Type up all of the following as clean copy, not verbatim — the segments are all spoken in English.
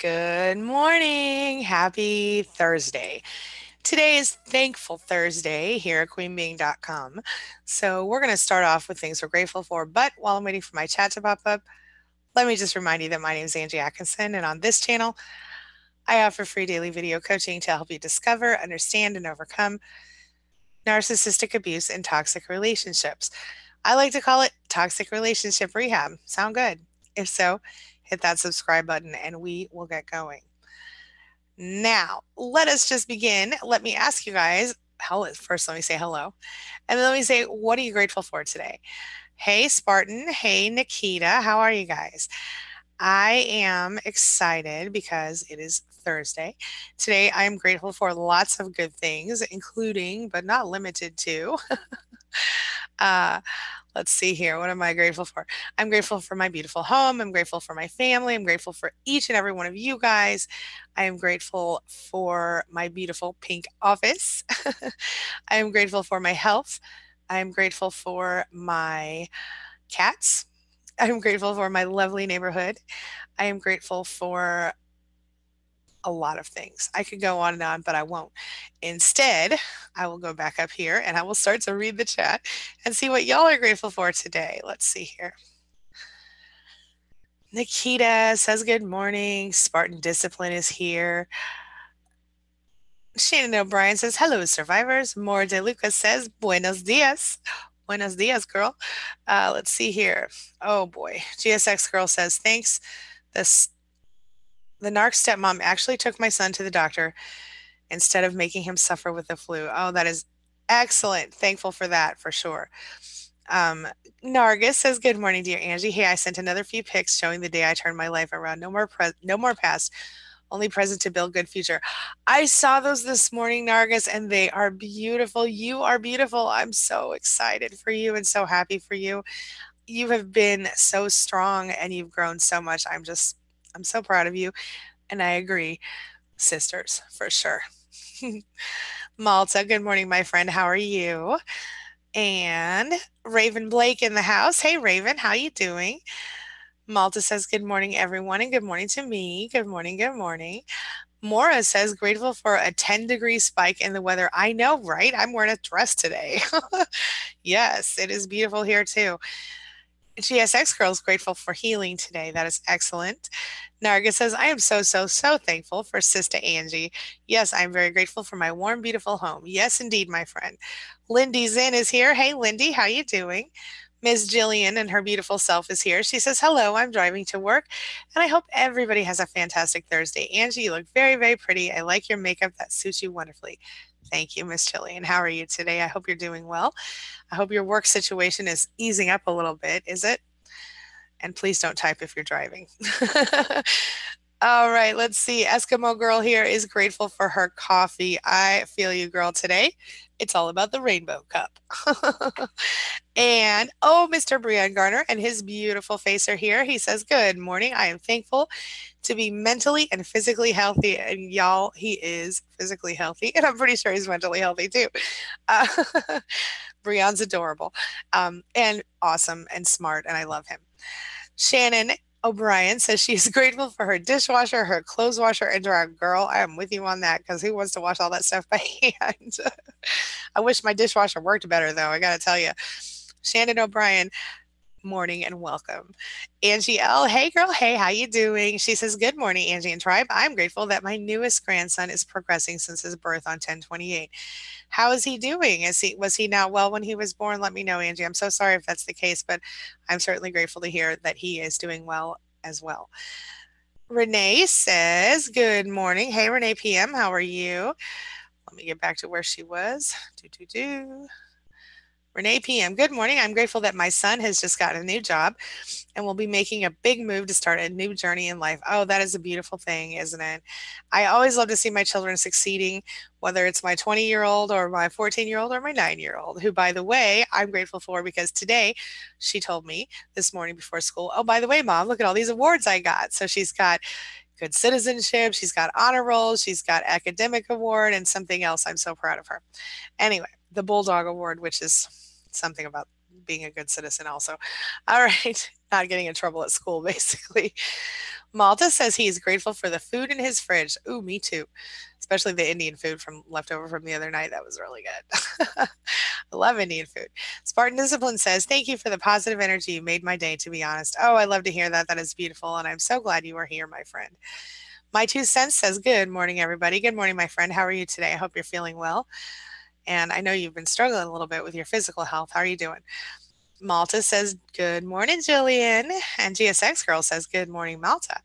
Good morning. Happy Thursday. Today is Thankful Thursday here at queenbeing.com. So, we're going to start off with things we're grateful for. But while I'm waiting for my chat to pop up, let me just remind you that my name is Angie Atkinson. And on this channel, I offer free daily video coaching to help you discover, understand, and overcome narcissistic abuse and toxic relationships. I like to call it toxic relationship rehab. Sound good? If so, hit that subscribe button and we will get going. Now, let us just begin. Let me ask you guys, first let me say hello. And then let me say, what are you grateful for today? Hey, Spartan. Hey, Nikita. How are you guys? I am excited because it is Thursday. Today, I am grateful for lots of good things, including, but not limited to, uh, let's see here. What am I grateful for? I'm grateful for my beautiful home. I'm grateful for my family. I'm grateful for each and every one of you guys. I am grateful for my beautiful pink office. I am grateful for my health. I am grateful for my cats. I'm grateful for my lovely neighborhood. I am grateful for a lot of things. I could go on and on, but I won't. Instead, I will go back up here and I will start to read the chat and see what y'all are grateful for today. Let's see here. Nikita says good morning. Spartan Discipline is here. Shannon O'Brien says, hello, survivors. Mora De Lucas says, buenos dias. Buenos dias, girl. Let's see here. Oh, boy. GSX Girl says, thanks. The narc stepmom actually took my son to the doctor instead of making him suffer with the flu. Oh, that is excellent. Thankful for that, for sure. Um, Nargis says, good morning, dear Angie. Hey, I sent another few pics showing the day I turned my life around. No more past, only present to build good future. I saw those this morning, Nargis, and they are beautiful. You are beautiful. I'm so excited for you and so happy for you. You have been so strong and you've grown so much. I'm so proud of you. And I agree, sisters, for sure. Malta, good morning, my friend. How are you? And Raven Blake in the house. Hey, Raven, how you doing? Malta says, good morning, everyone, and good morning to me. Good morning, good morning. Mora says, grateful for a 10-degree spike in the weather. I know, right? I'm wearing a dress today. Yes, it is beautiful here, too. GSX Girl's grateful for healing today. That is excellent. Narga says, I am so thankful for Sister Angie. Yes, I'm very grateful for my warm, beautiful home. Yes, indeed, my friend. Lindy Zinn is here. Hey, Lindy, how you doing? Ms. Jillian and her beautiful self is here. She says, hello, I'm driving to work, and I hope everybody has a fantastic Thursday. Angie, you look very pretty. I like your makeup. That suits you wonderfully. Thank you, Miss Jillian. How are you today? I hope you're doing well. I hope your work situation is easing up a little bit. Is it? And please don't type if you're driving. All right, let's see. Eskimo Girl here is grateful for her coffee. I feel you, girl, today. It's all about the rainbow cup. And oh, Mr. Brian Garner and his beautiful face are here. He says, good morning. I am thankful to be mentally and physically healthy. And y'all, he is physically healthy. And I'm pretty sure he's mentally healthy too. Uh, Brian's adorable and awesome and smart. And I love him. Shannon O'Brien says she's grateful for her dishwasher, her clothes washer, and dryer. Girl, I am with you on that because who wants to wash all that stuff by hand? I wish my dishwasher worked better, though. I got to tell you. Shannon O'Brien, morning and welcome. Angie L, hey girl, hey, how you doing? She says, good morning, Angie and Tribe. I'm grateful that my newest grandson is progressing since his birth on 10/28. How is he doing? Was he not well when he was born? Let me know, Angie. I'm so sorry if that's the case, but I'm certainly grateful to hear that he is doing well as well. Renee says, good morning. Hey, Renee PM, how are you? Let me get back to where she was. Renee PM, good morning. I'm grateful that my son has just gotten a new job and will be making a big move to start a new journey in life. Oh, that is a beautiful thing, isn't it? I always love to see my children succeeding, whether it's my 20-year-old or my 14-year-old or my 9-year-old, who, by the way, I'm grateful for because today she told me this morning before school, oh, by the way, Mom, look at all these awards I got. So she's got good citizenship, she's got honor rolls, she's got academic award, and something else. I'm so proud of her. Anyway, the Bulldog Award, which is something about being a good citizen also. All right. Not getting in trouble at school, basically. Malta says he is grateful for the food in his fridge. Ooh, me too. Especially the Indian food from leftover from the other night. That was really good. I love Indian food. Spartan Discipline says, thank you for the positive energy. You made my day, to be honest. Oh, I love to hear that. That is beautiful. And I'm so glad you are here, my friend. My two cents says, good morning, everybody. Good morning, my friend. How are you today? I hope you're feeling well. And I know you've been struggling a little bit with your physical health. How are you doing? Malta says, good morning, Jillian. And GSX Girl says, good morning, Malta.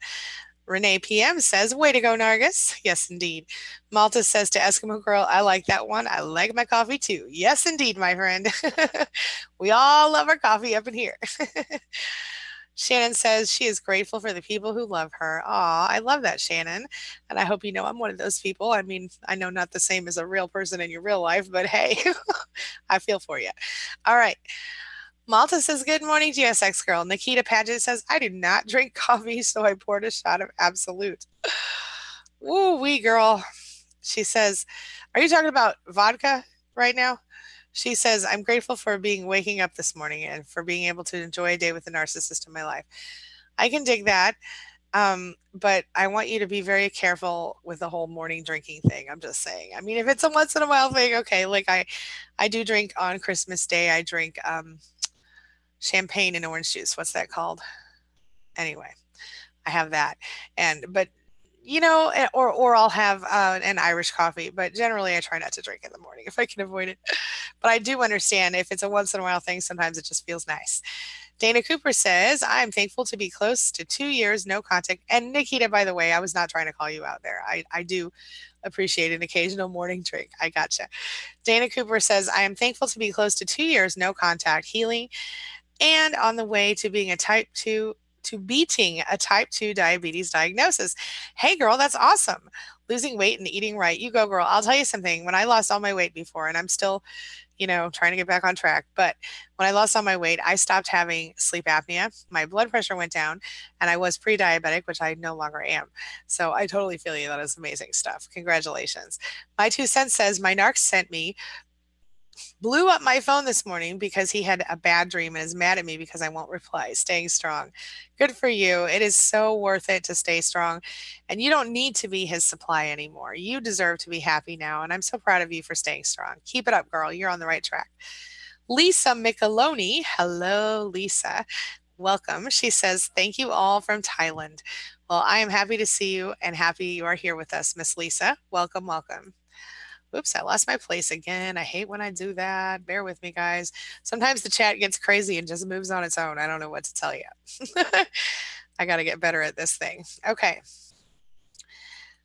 Renee PM says, way to go, Nargis. Yes, indeed. Malta says to Eskimo Girl, I like that one. I like my coffee too. Yes, indeed, my friend. We all love our coffee up in here. Shannon says she is grateful for the people who love her. Aw, I love that, Shannon. And I hope you know I'm one of those people. I mean, I know not the same as a real person in your real life, but hey, I feel for you. All right. Malta says, good morning, GSX Girl. Nikita Paget says, I do not drink coffee, so I poured a shot of Absolute. Woo wee, girl. She says, are you talking about vodka right now? She says, I'm grateful for waking up this morning and for being able to enjoy a day with a narcissist in my life. I can dig that. But I want you to be very careful with the whole morning drinking thing. I'm just saying. I mean, if it's a once in a while thing, okay. Like I do drink on Christmas Day. I drink champagne and orange juice. What's that called? Anyway, I have that. But or I'll have an Irish coffee. But generally, I try not to drink in the morning if I can avoid it. But I do understand if it's a once in a while thing, sometimes it just feels nice. Dana Cooper says, I'm thankful to be close to 2 years, no contact. And Nikita, by the way, I was not trying to call you out there. I do appreciate an occasional morning drink. I gotcha. Dana Cooper says, I am thankful to be close to 2 years, no contact, healing, and on the way to being a type 2 to beating a type 2 diabetes diagnosis. Hey girl, that's awesome. Losing weight and eating right. You go, girl. I'll tell you something. When I lost all my weight before, and I'm still, trying to get back on track, but when I lost all my weight, I stopped having sleep apnea. My blood pressure went down, and I was pre-diabetic, which I no longer am. So I totally feel you. That is amazing stuff. Congratulations. My two cents says my narc sent me blew up my phone this morning because he had a bad dream and is mad at me because I won't reply. Staying strong. Good for you. It is so worth it to stay strong. And you don't need to be his supply anymore. You deserve to be happy now. And I'm so proud of you for staying strong. Keep it up, girl. You're on the right track. Lisa Micheloni. Hello, Lisa. Welcome. She says, thank you all from Thailand. Well, I am happy to see you and happy you are here with us, Miss Lisa. Welcome, welcome. Oops, I lost my place again. I hate when I do that. Bear with me, guys. Sometimes the chat gets crazy and just moves on its own. I don't know what to tell you. I got to get better at this thing. Okay.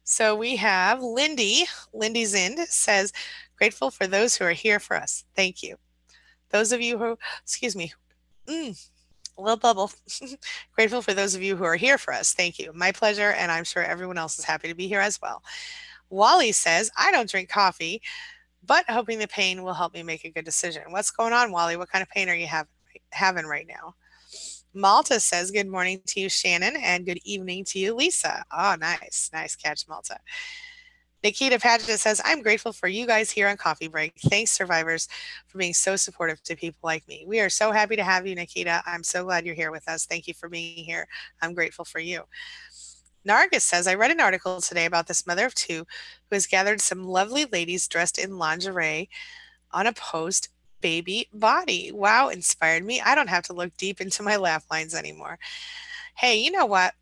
So we have Lindy. Lindy Zind says, grateful for those who are here for us. Thank you. Those of you who, excuse me, a little bubble. Grateful for those of you who are here for us. Thank you. My pleasure. And I'm sure everyone else is happy to be here as well. Wally says, I don't drink coffee, but hoping the pain will help me make a good decision. What's going on, Wally? What kind of pain are you having right now? Malta says, good morning to you, Shannon, and good evening to you, Lisa. Oh, nice. Nice catch, Malta. Nikita Paget says, I'm grateful for you guys here on Coffee Break. Thanks, survivors, for being so supportive to people like me. We are so happy to have you, Nikita. I'm so glad you're here with us. Thank you for being here. I'm grateful for you. Nargis says, I read an article today about this mother of two who has gathered some lovely ladies dressed in lingerie on a post-baby body. Wow, inspired me. I don't have to look deep into my laugh lines anymore. Hey, you know what?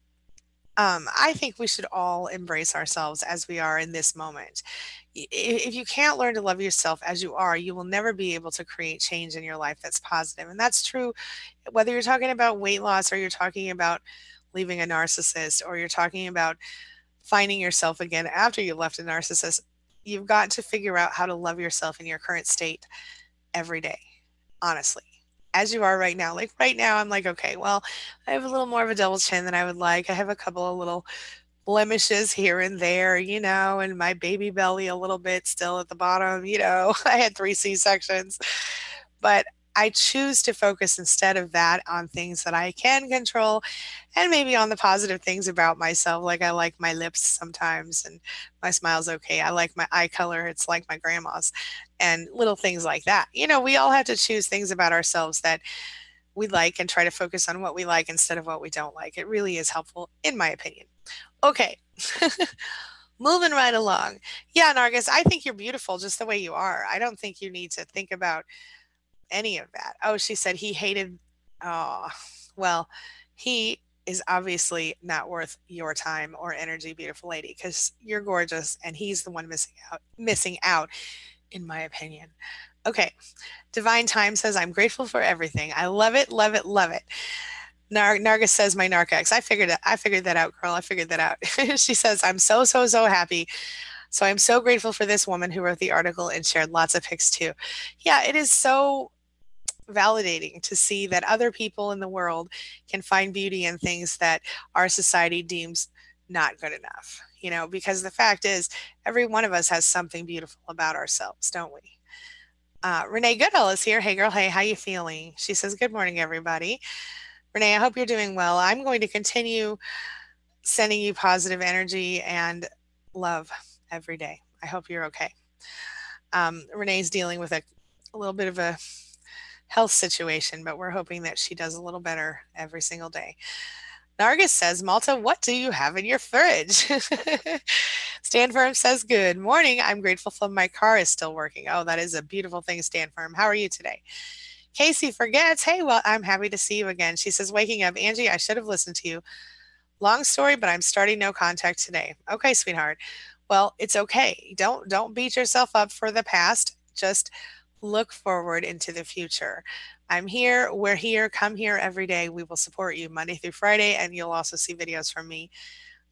I think we should all embrace ourselves as we are in this moment. If you can't learn to love yourself as you are, you will never be able to create change in your life that's positive. And that's true whether you're talking about weight loss or you're talking about leaving a narcissist or you're talking about finding yourself again after you left a narcissist. You've got to figure out how to love yourself in your current state every day, honestly. As you are right now. Like right now, I'm like, okay, well, I have a little more of a double chin than I would like. I have a couple of little blemishes here and there, and my baby belly a little bit still at the bottom, I had 3 C-sections. But I choose to focus instead of that on things that I can control and maybe on the positive things about myself. Like I like my lips sometimes and my smile's okay. I like my eye color. It's like my grandma's and little things like that. We all have to choose things about ourselves that we like and try to focus on what we like instead of what we don't like. It really is helpful, in my opinion. Okay. Moving right along. Yeah, Nargis, I think you're beautiful just the way you are. I don't think you need to think about any of that. Oh, she said he hated. Oh, well, he is obviously not worth your time or energy, beautiful lady, because you're gorgeous and he's the one missing out, in my opinion. Okay. Divine Time says, I'm grateful for everything. I love it, love it, love it. Nargis says, my Narcex. I figured that out, girl. I figured that out. She says, I'm so, so, so happy. So I'm so grateful for this woman who wrote the article and shared lots of pics too. Yeah, it is so validating to see that other people in the world can find beauty in things that our society deems not good enough. Because the fact is, every one of us has something beautiful about ourselves, don't we? Renee Goodall is here. Hey, girl. Hey, how you feeling? She says, good morning, everybody. Renee, I hope you're doing well. I'm going to continue sending you positive energy and love every day. I hope you're okay. Renee's dealing with a little bit of a health situation, but we're hoping that she does a little better every single day. Nargis says, Malta, what do you have in your fridge? Stand Firm says, good morning. I'm grateful for my car is still working. Oh, that is a beautiful thing, Stand Firm. How are you today? Casey forgets, hey, well, I'm happy to see you again. She says, waking up, Angie, I should have listened to you. Long story, but I'm starting no contact today. Okay, sweetheart. Well, it's okay. Don't beat yourself up for the past. Just look forward into the future. I'm here. We're here. Come here every day. We will support you Monday through Friday, and you'll also see videos from me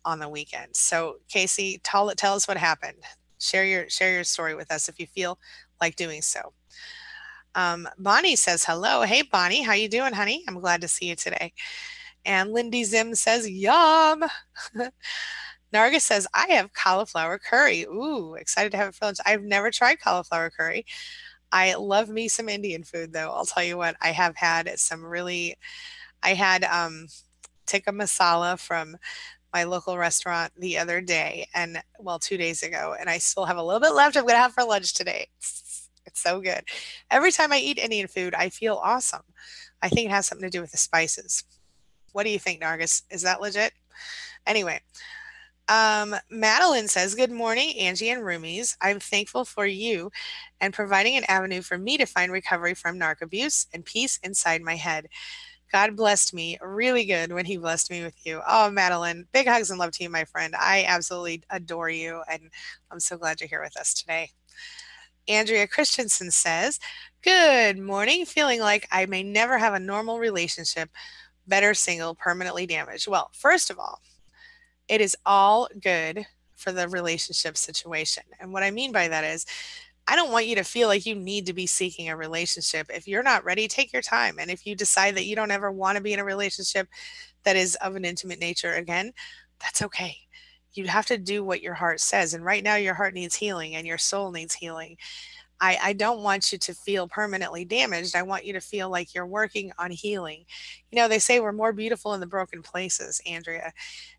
on the weekend. So, Casey, tell us what happened. Share your story with us if you feel like doing so. Bonnie says hello. Hey, Bonnie, how you doing, honey? I'm glad to see you today. And Lindy Zim says, yum. Nargis says, I have cauliflower curry. Ooh, excited to have it for lunch. I've never tried cauliflower curry. I love me some Indian food, though. I'll tell you what, I have had I had tikka masala from my local restaurant the other day, and well, 2 days ago, and I still have a little bit left I'm going to have for lunch today. It's so good. Every time I eat Indian food, I feel awesome. I think it has something to do with the spices. What do you think, Nargis? Is that legit? Anyway, Madeline says, good morning, Angie and Roomies. I'm thankful for you and providing an avenue for me to find recovery from narc abuse and peace inside my head. God blessed me really good when he blessed me with you. Oh, Madeline, big hugs and love to you, my friend. I absolutely adore you, and I'm so glad you're here with us today. Andrea Christensen says, good morning, feeling like I may never have a normal relationship, better single, permanently damaged. Well, first of all, it is all good for the relationship situation. And what I mean by that is, I don't want you to feel like you need to be seeking a relationship. If you're not ready, take your time. And if you decide that you don't ever want to be in a relationship that is of an intimate nature again, that's okay. You have to do what your heart says. And right now, your heart needs healing and your soul needs healing. I don't want you to feel permanently damaged. I want you to feel like you're working on healing. They say we're more beautiful in the broken places, Andrea.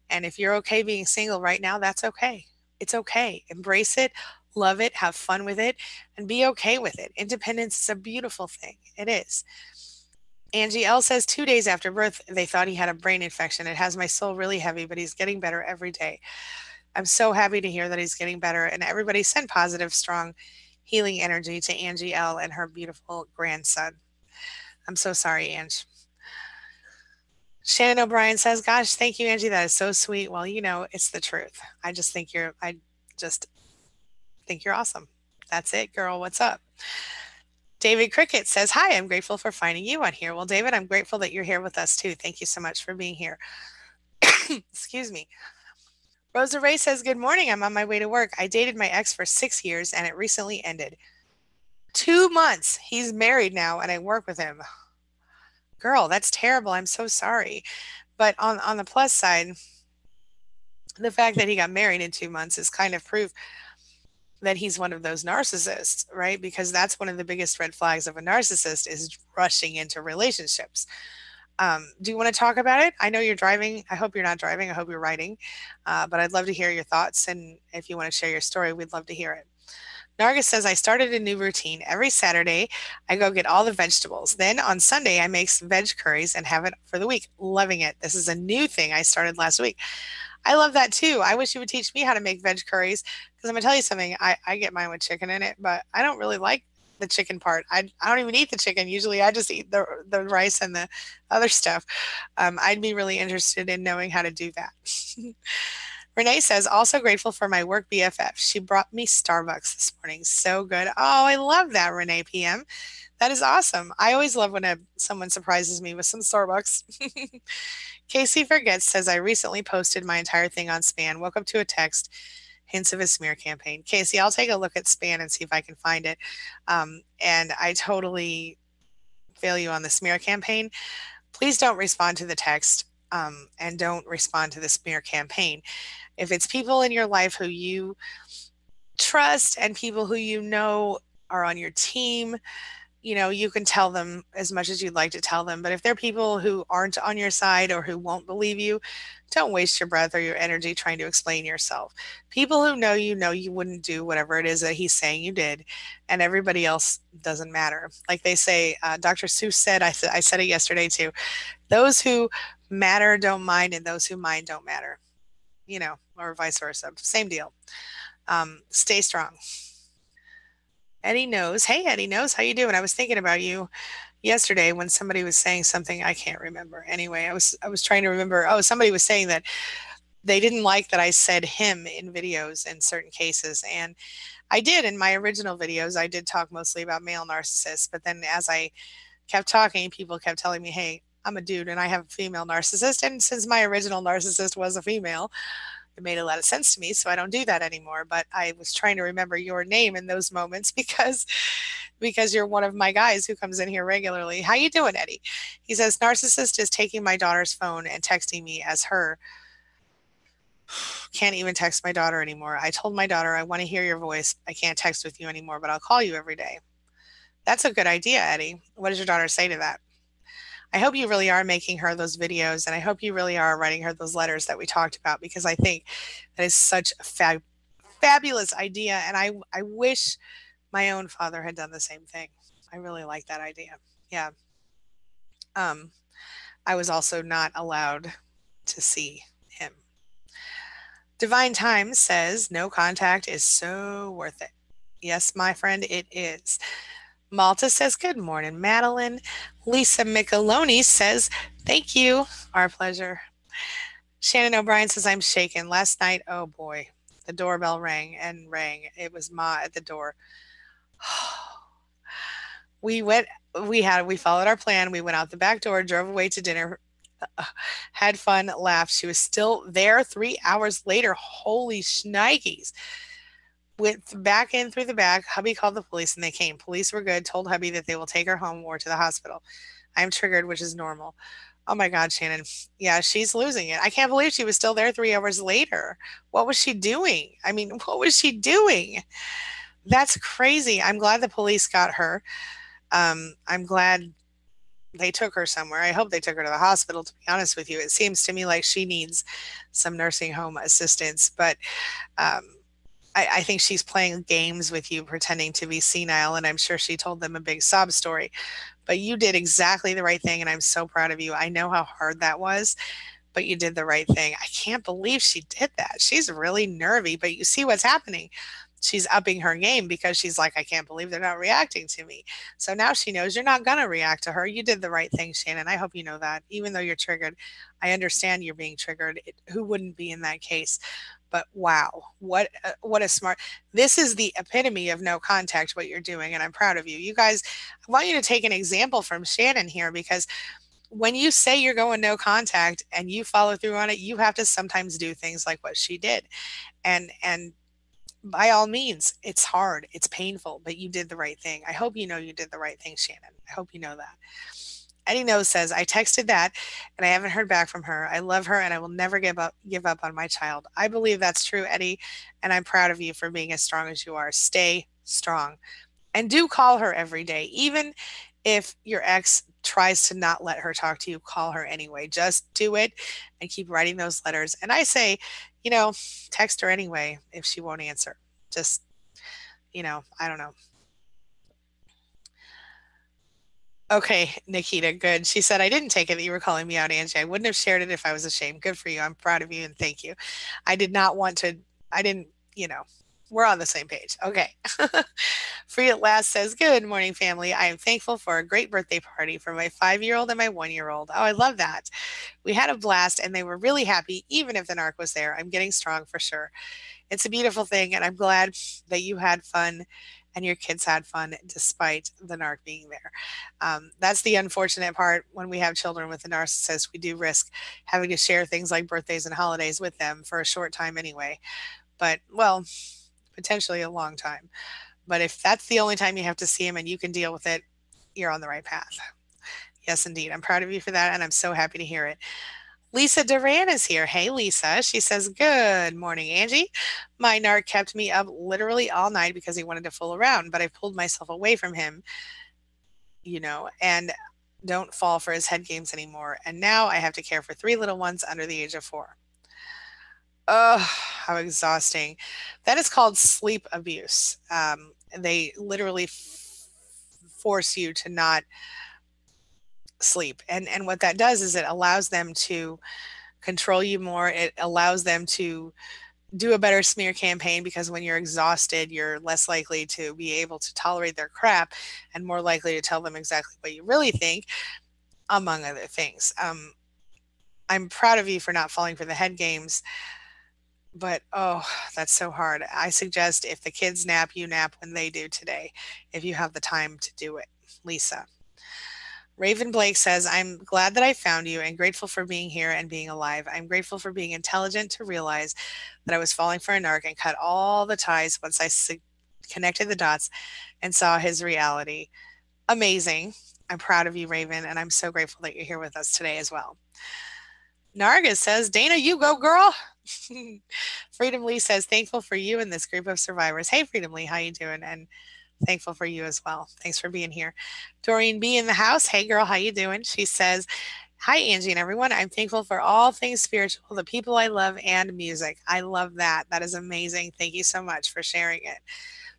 And if you're okay being single right now, that's okay. It's okay. Embrace it, love it, have fun with it, and be okay with it. Independence is a beautiful thing. It is. Angie L says 2 days after birth, they thought he had a brain infection. It has my soul really heavy, but he's getting better every day. I'm so happy to hear that he's getting better. And everybody send positive, strong, healing energy to Angie L and her beautiful grandson. I'm so sorry, Angie. Shannon O'Brien says, gosh, thank you, Angie. That is so sweet. Well, it's the truth. I just think you're awesome. That's it, girl. What's up? David Cricket says, hi, I'm grateful for finding you on here. Well, David, I'm grateful that you're here with us too. Thank you so much for being here. Excuse me. Rosa Ray says, good morning. I'm on my way to work. I dated my ex for 6 years and it recently ended. 2 months. He's married now and I work with him. Girl, that's terrible. I'm so sorry. But on the plus side, the fact that he got married in 2 months is kind of proof that he's one of those narcissists, right? Because that's one of the biggest red flags of a narcissist is rushing into relationships. Do you want to talk about it? I know you're driving. I hope you're not driving. I hope you're writing. But I'd love to hear your thoughts. And if you want to share your story, we'd love to hear it. Nargis says, I started a new routine. Every Saturday, I go get all the vegetables. Then on Sunday, I make some veg curries and have it for the week. Loving it. This is a new thing I started last week. I love that too. I wish you would teach me how to make veg curries because I'm going to tell you something. I get mine with chicken in it, but I don't really like the chicken part. I don't even eat the chicken. Usually I just eat the rice and the other stuff. I'd be really interested in knowing how to do that. Renee says, also grateful for my work BFF. She brought me Starbucks this morning. So good. Oh, I love that, Renee PM. That is awesome. I always love when someone surprises me with some Starbucks. Casey Forgets says, I recently posted my entire thing on Span. Woke up to a text, hints of a smear campaign. Casey, I'll take a look at Span and see if I can find it. And I totally fail you on the smear campaign. Please don't respond to the text and don't respond to the smear campaign. If it's people in your life who you trust and people who you know are on your team, you can tell them as much as you'd like to tell them. But if they're people who aren't on your side or who won't believe you, don't waste your breath or your energy trying to explain yourself. People who know you wouldn't do whatever it is that he's saying you did, and everybody else doesn't matter. Like they say, Dr. Seuss said, I said it yesterday too, those who matter don't mind, and those who mind don't matter, or vice versa. Same deal. Stay strong. Eddie knows. Hey, Eddie knows. How you doing? I was thinking about you yesterday when somebody was saying something I can't remember. Anyway, I was trying to remember. Oh, somebody was saying that they didn't like that I said him in videos in certain cases, and I did in my original videos. I did talk mostly about male narcissists, but then as I kept talking, people kept telling me, "Hey, I'm a dude and I have a female narcissist." And since my original narcissist was a female, it made a lot of sense to me, so I don't do that anymore. But I was trying to remember your name in those moments because you're one of my guys who comes in here regularly. How you doing, Eddie? He says narcissist is taking my daughter's phone and texting me as her. Can't even text my daughter anymore. I told my daughter I want to hear your voice. I can't text with you anymore, but I'll call you every day. That's a good idea, Eddie. What does your daughter say to that? I hope you really are making her those videos, and I hope you really are writing her those letters that we talked about, because I think that is such a fabulous idea, and I wish my own father had done the same thing. I really like that idea. Yeah. Um, I was also not allowed to see him. Divine Time says no contact is so worth it. Yes, my friend, it is. Malta says, good morning, Madeline. Lisa Micheloni says, thank you. Our pleasure. Shannon O'Brien says, I'm shaken. Last night, oh boy, the doorbell rang and rang. It was Ma at the door. We followed our plan. We went out the back door, drove away to dinner, had fun, laughed. She was still there 3 hours later. Holy shnikes. Went back in through the back. Hubby called the police and they came. Police were good, told hubby that they will take her home or to the hospital. I'm triggered, which is normal. Oh my God, Shannon. Yeah, she's losing it. I can't believe she was still there 3 hours later. What was she doing? I mean, what was she doing? That's crazy. I'm glad the police got her. I'm glad they took her somewhere. I hope they took her to the hospital, to be honest with you. It seems to me like she needs some nursing home assistance, but I think she's playing games with you, pretending to be senile, and I'm sure she told them a big sob story. But you did exactly the right thing, and I'm so proud of you. I know how hard that was, but you did the right thing. I can't believe she did that. She's really nervy, but you see what's happening. She's upping her game because she's like, I can't believe they're not reacting to me. So now she knows you're not going to react to her. You did the right thing, Shannon. I hope you know that. Even though you're triggered, I understand you're being triggered. Who wouldn't be in that case? But wow, what a smart. This is the epitome of no contact, what you're doing, and I'm proud of you. You guys, I want you to take an example from Shannon here, because when you say you're going no contact and you follow through on it, you have to sometimes do things like what she did. And by all means, it's hard, it's painful, but you did the right thing. I hope you know you did the right thing, Shannon. I hope you know that. Eddie Knows says, I texted that and I haven't heard back from her. I love her and I will never give up on my child. I believe that's true, Eddie, and I'm proud of you for being as strong as you are. Stay strong. And do call her every day. Even if your ex tries to not let her talk to you, call her anyway. Just do it and keep writing those letters. And I say, you know, text her anyway if she won't answer. Just, I don't know. Okay, Nikita, good. She said, I didn't take it that you were calling me out, Angie. I wouldn't have shared it if I was ashamed. Good for you. I'm proud of you and thank you. I did not want to, I didn't, we're on the same page. Okay. Free at Last says, good morning, family. I am thankful for a great birthday party for my 5-year-old and my 1-year-old. Oh, I love that. We had a blast and they were really happy, even if the narc was there. I'm getting strong for sure. It's a beautiful thing, and I'm glad that you had fun and your kids had fun despite the narc being there. That's the unfortunate part when we have children with a narcissist. We do risk having to share things like birthdays and holidays with them for a short time anyway. But, well, potentially a long time. But if that's the only time you have to see them and you can deal with it, you're on the right path. Yes, indeed. I'm proud of you for that, and I'm so happy to hear it. Lisa Duran is here. Hey, Lisa. She says, good morning, Angie. My narc kept me up literally all night because he wanted to fool around, but I pulled myself away from him, and don't fall for his head games anymore. And now I have to care for 3 little ones under the age of 4. Oh, how exhausting. That is called sleep abuse. They literally force you to not sleep. And what that does is it allows them to control you more. It allows them to do a better smear campaign because when you're exhausted, you're less likely to be able to tolerate their crap and more likely to tell them exactly what you really think, among other things. I'm proud of you for not falling for the head games, but oh, that's so hard. I suggest if the kids nap, you nap when they do today, if you have the time to do it. Lisa. Raven Blake says, I'm glad that I found you and grateful for being here and being alive. I'm grateful for being intelligent to realize that I was falling for a narc and cut all the ties once I connected the dots and saw his reality. Amazing. I'm proud of you, Raven, and I'm so grateful that you're here with us today as well. Nargis says, Dana, you go, girl. Freedom Lee says, thankful for you and this group of survivors. Hey, Freedom Lee, how you doing? And thankful for you as well. Thanks for being here. Doreen B in the house. Hey, girl, how you doing? She says, hi, Angie and everyone. I'm thankful for all things spiritual, the people I love, and music. I love that. That is amazing. Thank you so much for sharing it.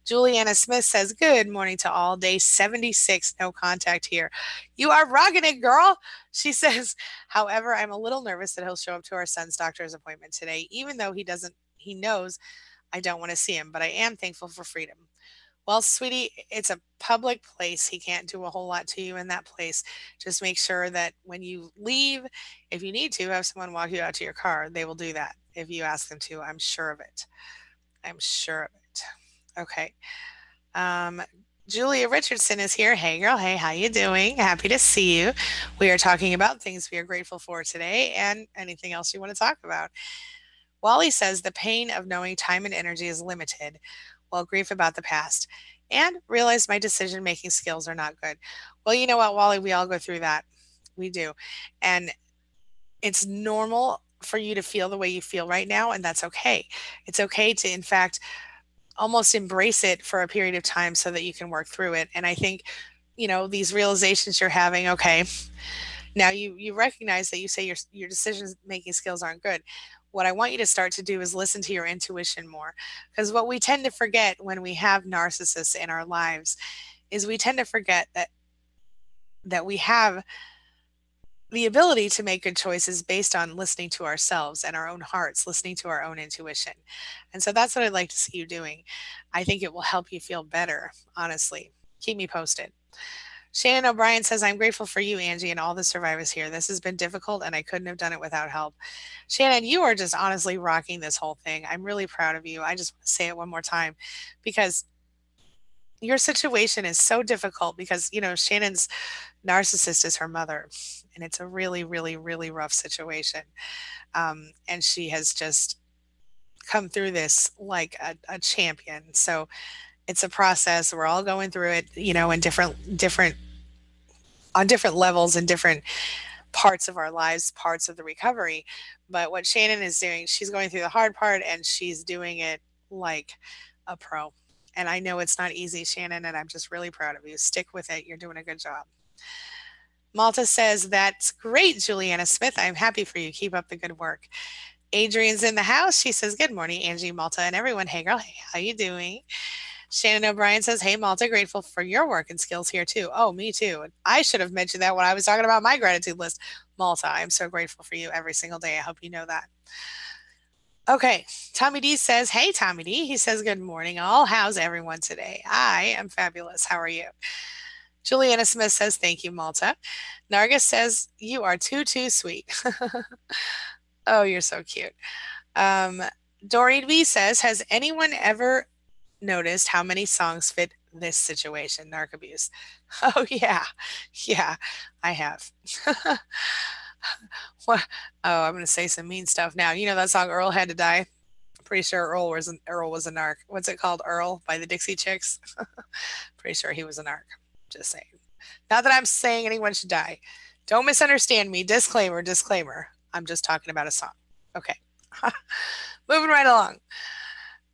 Juliana Smith says, good morning to all. Day 76, no contact here. You are rocking it, girl. She says, however, I'm a little nervous that he'll show up to our son's doctor's appointment today, even though he knows I don't want to see him, but I am thankful for freedom. Well, sweetie, it's a public place. He can't do a whole lot to you in that place. Just make sure that when you leave, if you need to have someone walk you out to your car, they will do that if you ask them to. I'm sure of it. I'm sure of it. Okay. Um, Julia Richardson is here. Hey, girl. Hey, how you doing? Happy to see you. We are talking about things we are grateful for today and anything else you want to talk about. Wally says the pain of knowing time and energy is limited, while grief about the past, and realize my decision-making skills are not good. Well, you know what, Wally? We all go through that. We do. And it's normal for you to feel the way you feel right now, and that's okay. It's okay to, in fact, almost embrace it for a period of time so that you can work through it. And I think, these realizations you're having, okay, now you recognize that you say your decision making skills aren't good. What I want you to start to do is listen to your intuition more. Because what we tend to forget when we have narcissists in our lives is we tend to forget that we have the ability to make good choices based on listening to ourselves and our own hearts, listening to our own intuition. And so that's what I'd like to see you doing. I think it will help you feel better, honestly. Keep me posted. Shannon O'Brien says, I'm grateful for you, Angie, and all the survivors here. This has been difficult, and I couldn't have done it without help. Shannon, you are just honestly rocking this whole thing. I'm really proud of you. I just want to say it one more time because your situation is so difficult because, Shannon's narcissist is her mother, and it's a really, really, really rough situation. And she has just come through this like a champion. So it's a process. We're all going through it, in different on different levels and different parts of our lives, parts of the recovery. But what Shannon is doing, she's going through the hard part and she's doing it like a pro. And I know it's not easy, Shannon, and I'm just really proud of you. Stick with it. You're doing a good job. Malta says, that's great, Juliana Smith. I'm happy for you. Keep up the good work. Adrian's in the house. She says, good morning, Angie, Malta, and everyone. Hey, girl. Hey, how you doing? Shannon O'Brien says, hey, Malta, grateful for your work and skills here, too. Oh, me too. I should have mentioned that when I was talking about my gratitude list. Malta, I'm so grateful for you every single day. I hope you know that. Okay, Tommy D says, hey, Tommy D. He says, good morning, all. How's everyone today? I am fabulous. How are you? Juliana Smith says, thank you, Malta. Nargis says, you are too sweet. Oh, you're so cute. Um, Doreen B says, has anyone ever noticed how many songs fit this situation, narc abuse? Oh, yeah. Yeah, I have. What? Oh, I'm going to say some mean stuff now. You know that song, Earl Had to Die? Pretty sure Earl was a narc. What's it called? Earl by the Dixie Chicks? Pretty sure he was a narc. Just saying. Not that I'm saying anyone should die. Don't misunderstand me. Disclaimer, disclaimer. I'm just talking about a song. Okay. Moving right along.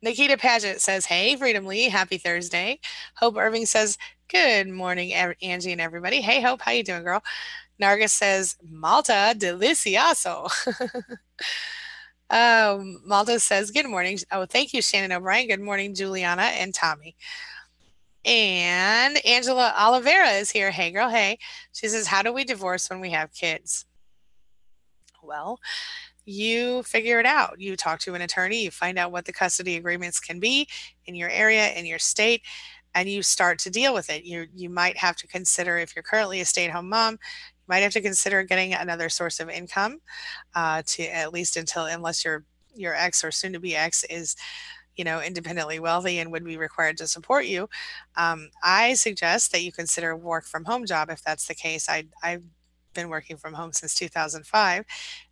Nikita Paget says, hey, Freedom Lee, happy Thursday. Hope Irving says, good morning, Angie and everybody. Hey, Hope, how you doing, girl? Nargis says, Malta delicioso. Malta says, good morning. Oh, thank you, Shannon O'Brien. Good morning, Juliana and Tommy. And Angela Oliveira is here. Hey, girl, hey. She says, how do we divorce when we have kids? Well, you figure it out. You talk to an attorney, you find out what the custody agreements can be in your area, in your state, and you start to deal with it. You might have to consider, if you're currently a stay-at-home mom, you might have to consider getting another source of income to at least unless your ex or soon to be ex is independently wealthy and would be required to support you. I suggest that you consider a work from home job if that's the case. I've been working from home since 2005,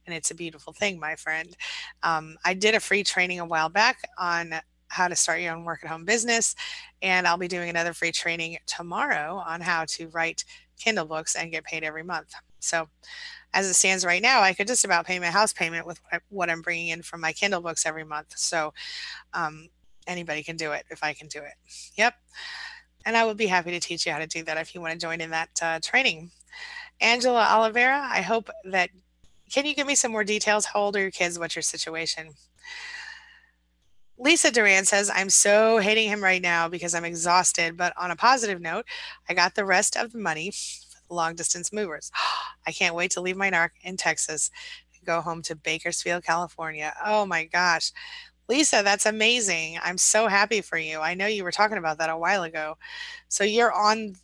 and it's a beautiful thing, my friend. I did a free training a while back on how to start your own work at home business, and I'll be doing another free training tomorrow on how to write Kindle books and get paid every month. So as it stands right now, I could just about pay my house payment with what I'm bringing in from my Kindle books every month. So anybody can do it if I can do it. Yep. And I would be happy to teach you how to do that if you want to join in that training. Angela Oliveira, I hope that, can you give me some more details? How old are your kids? What's your situation? Lisa Duran says, I'm so hating him right now because I'm exhausted. But on a positive note, I got the rest of the money for the long distance movers. I can't wait to leave my narc in Texas and go home to Bakersfield, California. Oh my gosh. Lisa, that's amazing. I'm so happy for you. I know you were talking about that a while ago. So you're on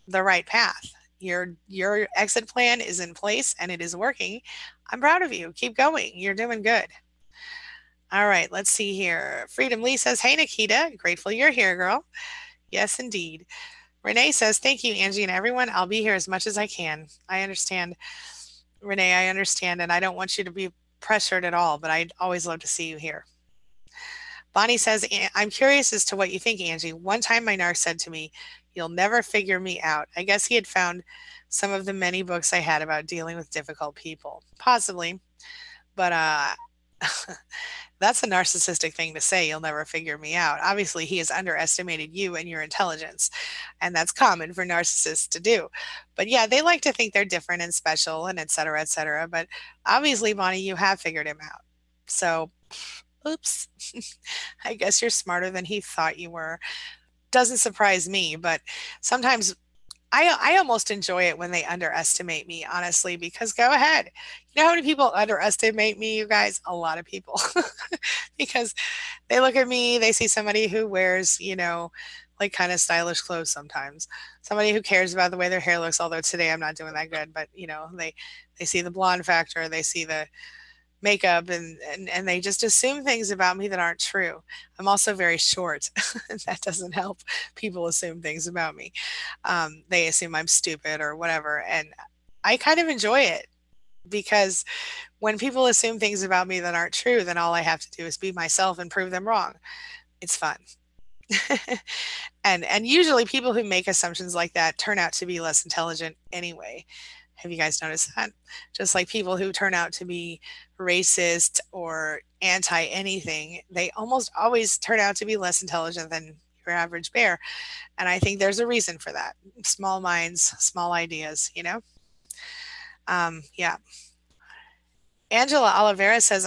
the right path. Your exit plan is in place and it is working. I'm proud of you. Keep going. You're doing good. All right, let's see here. Freedom Lee says, hey, Nikita, grateful you're here, girl. Yes, indeed. Renee says, thank you, Angie and everyone. I'll be here as much as I can. I understand, Renee, I understand, and I don't want you to be pressured at all, but I'd always love to see you here. Bonnie says, I'm curious as to what you think, Angie. One time my narc said to me, you'll never figure me out. I guess he had found some of the many books I had about dealing with difficult people. Possibly, but that's a narcissistic thing to say. You'll never figure me out. Obviously, he has underestimated you and your intelligence, and that's common for narcissists to do. But yeah, they like to think they're different and special and et cetera, et cetera. But obviously, Bonnie, you have figured him out. So, oops. I guess you're smarter than he thought you were. Doesn't surprise me, but sometimes I almost enjoy it when they underestimate me, honestly, because go ahead. You know how many people underestimate me, you guys? A lot of people. Because they look at me, they see somebody who wears, like kind of stylish clothes sometimes. Somebody who cares about the way their hair looks, although today I'm not doing that good, but they see the blonde factor, they see the makeup and they just assume things about me that aren't true. I'm also very short. That doesn't help people assume things about me. They assume I'm stupid or whatever. And I kind of enjoy it because when people assume things about me that aren't true, then all I have to do is be myself and prove them wrong. It's fun. And usually people who make assumptions like that turn out to be less intelligent anyway. Have you guys noticed that? Just like people who turn out to be racist or anti anything, they almost always turn out to be less intelligent than your average bear. And I think there's a reason for that. Small minds, small ideas, you know? Yeah. Angela Oliveira says,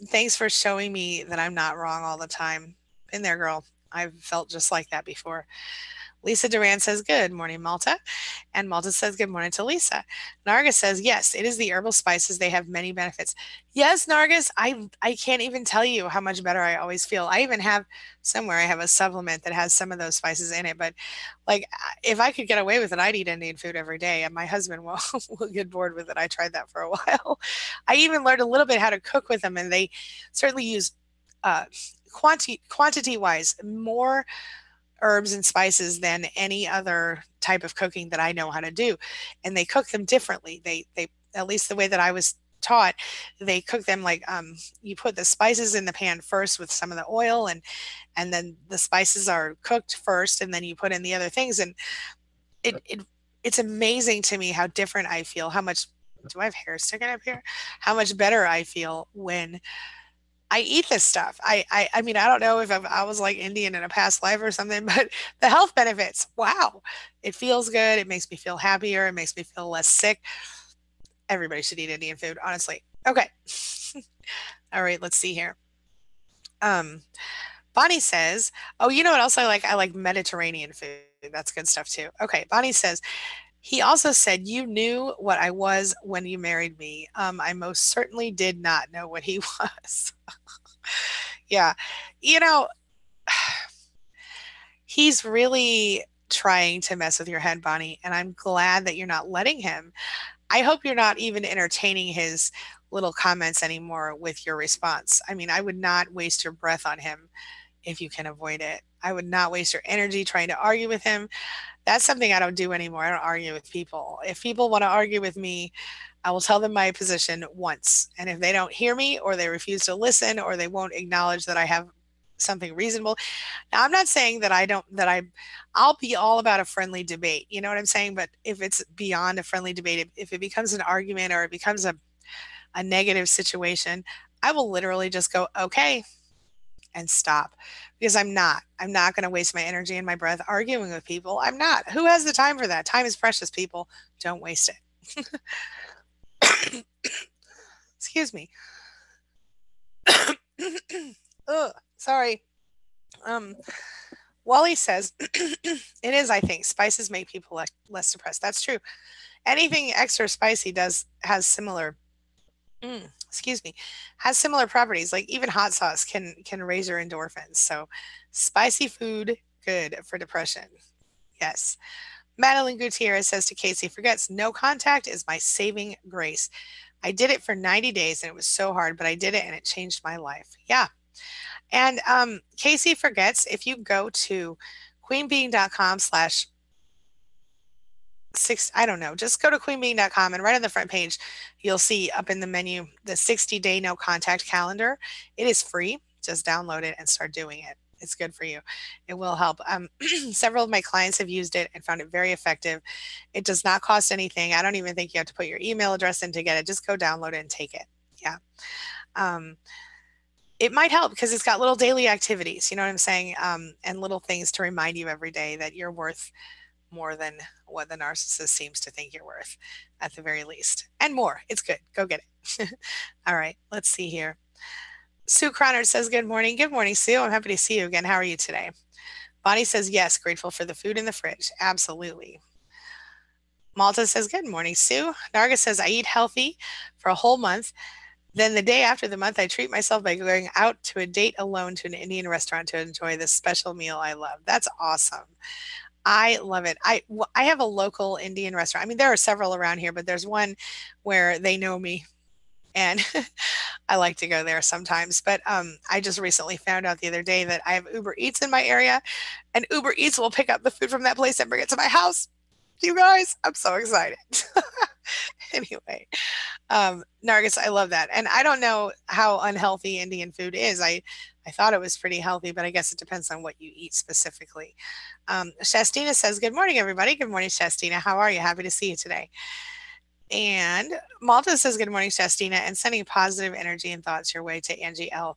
thanks for showing me that I'm not wrong all the time. Been there, girl. I've felt just like that before. Lisa Duran says, good morning, Malta. And Malta says, good morning to Lisa. Nargis says, yes, it is the herbal spices. They have many benefits. Yes, Nargis, I can't even tell you how much better I always feel. I even have somewhere I have a supplement that has some of those spices in it. But like, if I could get away with it, I'd eat Indian food every day. And my husband will get bored with it. I tried that for a while. I even learned a little bit how to cook with them. And they certainly use uh, quantity wise more herbs and spices than any other type of cooking that I know how to do. And they cook them differently. They at least the way that I was taught, they cook them like you put the spices in the pan first with some of the oil and then the spices are cooked first and then you put in the other things and it it's amazing to me how different I feel, how much do I have hair sticking up here? How much better I feel when I eat this stuff. I mean, I don't know if I was like Indian in a past life or something, but the health benefits, wow. It feels good. It makes me feel happier. It makes me feel less sick. Everybody should eat Indian food, honestly. Okay. All right, let's see here. Um, Bonnie says, oh, you know what else I like? I like Mediterranean food. That's good stuff too. Okay, Bonnie says, he also said, you knew what I was when you married me. I most certainly did not know what he was. Yeah. You know, he's really trying to mess with your head, Bonnie, and I'm glad that you're not letting him. I hope you're not even entertaining his little comments anymore with your response. I mean, I would not waste your breath on him if you can avoid it. I would not waste your energy trying to argue with him. That's something I don't do anymore. I don't argue with people. If people want to argue with me, I will tell them my position once. And if they don't hear me or they refuse to listen or they won't acknowledge that I have something reasonable. Now, I'm not saying that I don't, that I'll be all about a friendly debate. You know what I'm saying? But if it's beyond a friendly debate, if it becomes an argument or it becomes a negative situation, I will literally just go, okay, and stop because I'm not going to waste my energy and my breath arguing with people. I'm not. Who has the time for that? Time is precious, people. Don't waste it. Excuse me. Ugh, sorry. Um, Wally says, it is, I think, spices make people less depressed. That's true. Anything extra spicy has similar, excuse me, has similar properties. Like even hot sauce can raise your endorphins. So spicy food, good for depression. Yes. Madeline Gutierrez says to Casey, forgets no contact is my saving grace. I did it for 90 days and it was so hard, but I did it and it changed my life. Yeah. And Casey forgets, if you go to queenbeing.com slash six, I don't know, just go to queenbeing.com and right on the front page, you'll see up in the menu the 60-day no contact calendar. It is free. Just download it and start doing it. It's good for you. It will help. Several of my clients have used it and found it very effective. It does not cost anything. I don't even think you have to put your email address in to get it. Just go download it and take it. Yeah. Um, it might help because it's got little daily activities, you know what I'm saying? And little things to remind you every day that you're worth more than what the narcissist seems to think you're worth, at the very least. And more. It's good. Go get it. All right. Let's see here. Sue Cronard says, good morning. Good morning, Sue. I'm happy to see you again. How are you today? Bonnie says, yes, grateful for the food in the fridge. Absolutely. Malta says, good morning, Sue. Narga says, I eat healthy for a whole month. Then the day after the month, I treat myself by going out to a date alone to an Indian restaurant to enjoy this special meal I love. That's awesome. I love it. I have a local Indian restaurant. I mean, there are several around here, but there's one where they know me and I like to go there sometimes. But I just recently found out the other day that I have Uber Eats in my area and Uber Eats will pick up the food from that place and bring it to my house. You guys, I'm so excited. Anyway, Nargis, I love that. And I don't know how unhealthy Indian food is. I thought it was pretty healthy, but I guess it depends on what you eat specifically. Shastina says, good morning, everybody. Good morning, Shastina. How are you? Happy to see you today. And Malta says, good morning, Shastina, and sending positive energy and thoughts your way to Angie L.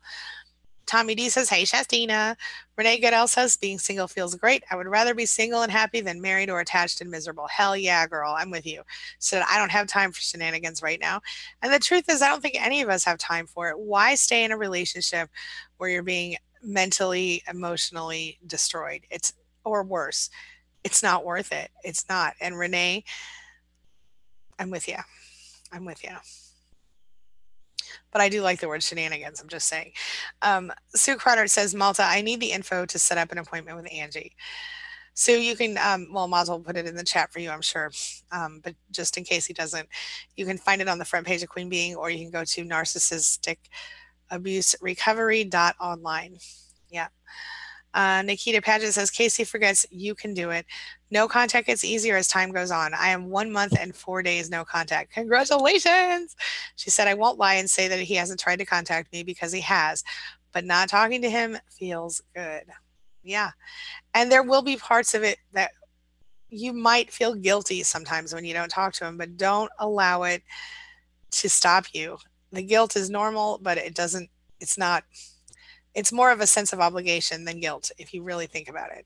Tommy D says, hey, Shastina. Renee Goodell says, being single feels great. I would rather be single and happy than married or attached and miserable. Hell yeah, girl. I'm with you. So I don't have time for shenanigans right now. And the truth is, I don't think any of us have time for it. Why stay in a relationship where you're being mentally, emotionally destroyed? Or worse, it's not worth it. It's not. And Renee, I'm with you. I'm with you. But I do like the word shenanigans. I'm just saying. Sue Crowder says, Malta, I need the info to set up an appointment with Angie. So you can, well, Malta will put it in the chat for you, I'm sure. But just in case he doesn't, you can find it on the front page of Queen Being, or you can go to narcissisticabuserecovery.online. Yeah. Nikita Paget says, Casey forgets you can do it. No contact gets easier as time goes on. I am 1 month and 4 days no contact. Congratulations. She said, I won't lie and say that he hasn't tried to contact me because he has, but not talking to him feels good. Yeah. And there will be parts of it that you might feel guilty sometimes when you don't talk to him, but don't allow it to stop you. The guilt is normal, but it's not, it's more of a sense of obligation than guilt if you really think about it.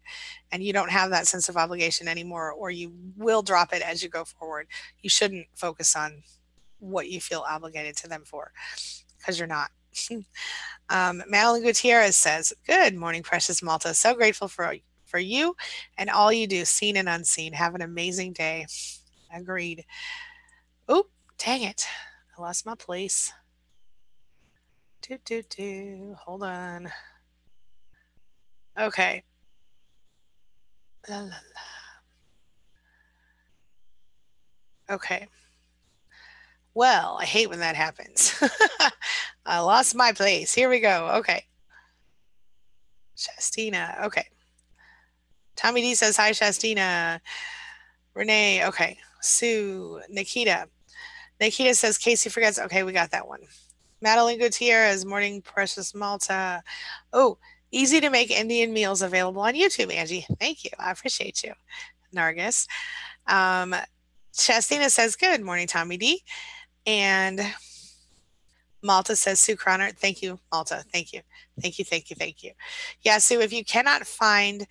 And you don't have that sense of obligation anymore, or you will drop it as you go forward. You shouldn't focus on what you feel obligated to them for, because you're not. Madeline Gutierrez says, good morning, precious Malta. So grateful for you and all you do, seen and unseen. Have an amazing day. Agreed. Oop, dang it. I lost my place. Hold on. Okay. La, la, la. Okay. Well, I hate when that happens. I lost my place. Here we go. Okay. Shastina. Okay. Tommy D says, hi, Shastina. Renee. Okay. Sue. Nikita. Nikita says, Casey forgets. Okay, we got that one. Madeline Gutierrez. Morning, precious Malta. Oh, easy to make Indian meals available on YouTube, Angie. Thank you. I appreciate you. Nargis. Shastina says, good morning, Tommy D. And Malta says, Sue Cronert, thank you, Malta. Thank you. Thank you, thank you, thank you. Yeah, Sue, if you cannot find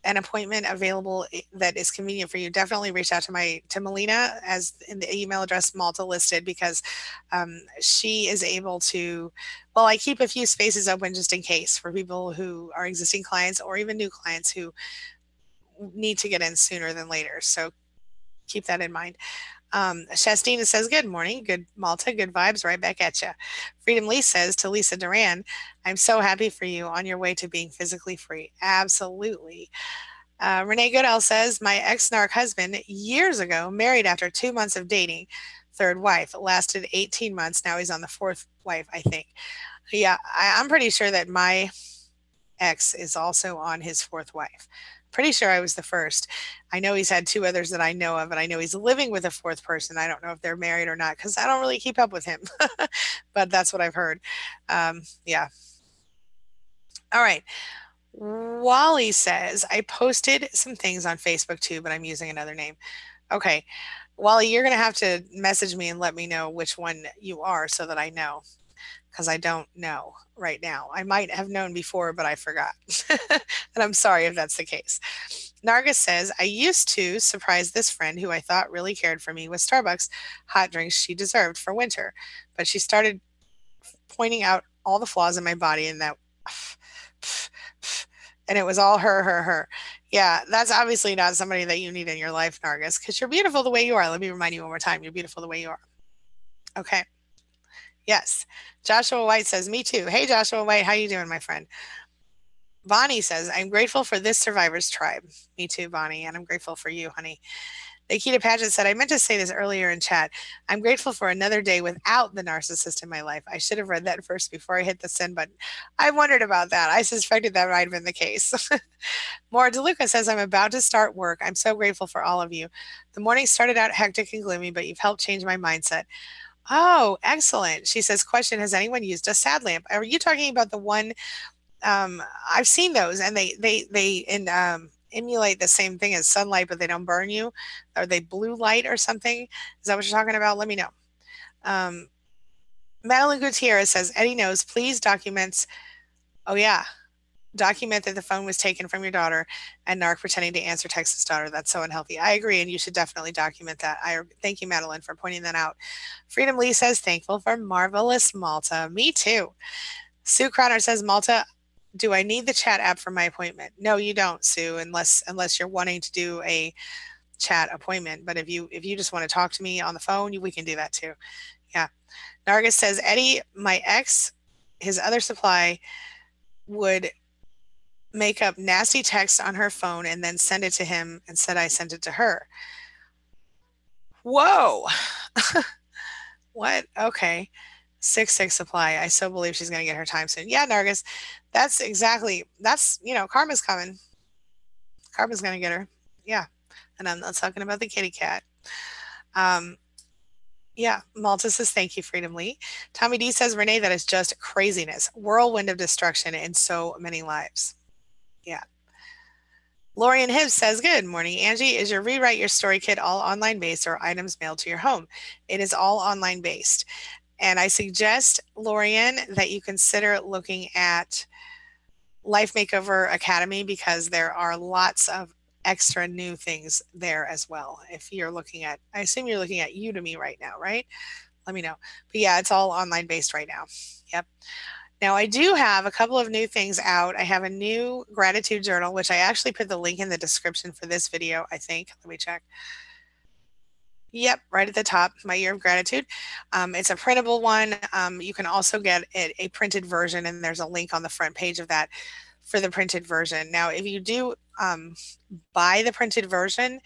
an appointment available that is convenient for you, definitely reach out to Melina, as in the email address Malta listed, because she is able to, well, I keep a few spaces open just in case for people who are existing clients or even new clients who need to get in sooner than later. So keep that in mind. Shastina says, good morning, good Malta, good vibes, right back at you. Freedom Lee says to Lisa Duran, I'm so happy for you on your way to being physically free. Absolutely. Renee Goodell says, my ex-narc husband years ago, married after 2 months of dating, third wife, lasted 18 months. Now he's on the fourth wife, I think. Yeah, I'm pretty sure that my ex is also on his fourth wife. Pretty sure I was the first. I know he's had 2 others that I know of, and I know he's living with a 4th person. I don't know if they're married or not, because I don't really keep up with him, but that's what I've heard. Yeah. All right. Wally says, I posted some things on Facebook too, but I'm using another name. Okay. Wally, you're going to have to message me and let me know which one you are so that I know, because I don't know right now. I might have known before, but I forgot. And I'm sorry if that's the case. Nargis says, I used to surprise this friend who I thought really cared for me with Starbucks hot drinks she deserved for winter, but she started pointing out all the flaws in my body, and that, and it was all her. Yeah, that's obviously not somebody that you need in your life, Nargis, because you're beautiful the way you are. Let me remind you one more time, you're beautiful the way you are. Okay. Yes. Joshua White says, me too. Hey, Joshua White, how you doing, my friend? Bonnie says, I'm grateful for this survivor's tribe. Me too, Bonnie, and I'm grateful for you, honey. Nikita Paget said, I meant to say this earlier in chat. I'm grateful for another day without the narcissist in my life. I should have read that first before I hit the send button. I wondered about that. I suspected that might have been the case. Maura DeLuca says, I'm about to start work. I'm so grateful for all of you. The morning started out hectic and gloomy, but you've helped change my mindset. Oh, excellent. She says, question, has anyone used a sad lamp? Are you talking about the one, I've seen those and they emulate the same thing as sunlight, but they don't burn you. Are they blue light or something? Is that what you're talking about? Let me know. Um, Madeline Gutierrez says, Eddie knows, please documents. Oh yeah. Document that the phone was taken from your daughter and Narc pretending to answer text his daughter. That's so unhealthy. I agree, and you should definitely document that. I thank you, Madeline, for pointing that out. Freedom Lee says, thankful for marvelous Malta. Me too. Sue Croner says, Malta, do I need the chat app for my appointment? No, you don't, Sue, unless you're wanting to do a chat appointment. But if you just want to talk to me on the phone, we can do that too. Yeah. Nargis says, Eddie, my ex, his other supply would make up nasty text on her phone and then send it to him and said I sent it to her. Whoa. What? Okay. 6-6 supply. I so believe she's going to get her time soon. Yeah, Nargis. That's, karma's coming. Karma's going to get her. Yeah. And I'm not talking about the kitty cat. Yeah, Malta says, thank you, Freedom Lee. Tommy D says, Renee, that is just craziness. Whirlwind of destruction in so many lives. Yeah. Lorian Hibbs says, good morning, Angie. Is your Rewrite Your Story kit all online based or items mailed to your home? It is all online based. And I suggest, Lorian, that you consider looking at Life Makeover Academy because there are lots of extra new things there as well. If you're looking at, I assume you're looking at Udemy right now, right? Let me know. But yeah, it's all online based right now. Yep. Now, I do have a couple of new things out. I have a new gratitude journal, which I actually put the link in the description for this video, I think. Let me check. Yep, right at the top, my year of gratitude. It's a printable one. You can also get a printed version, and there's a link on the front page of that for the printed version. Now, if you do buy the printed version,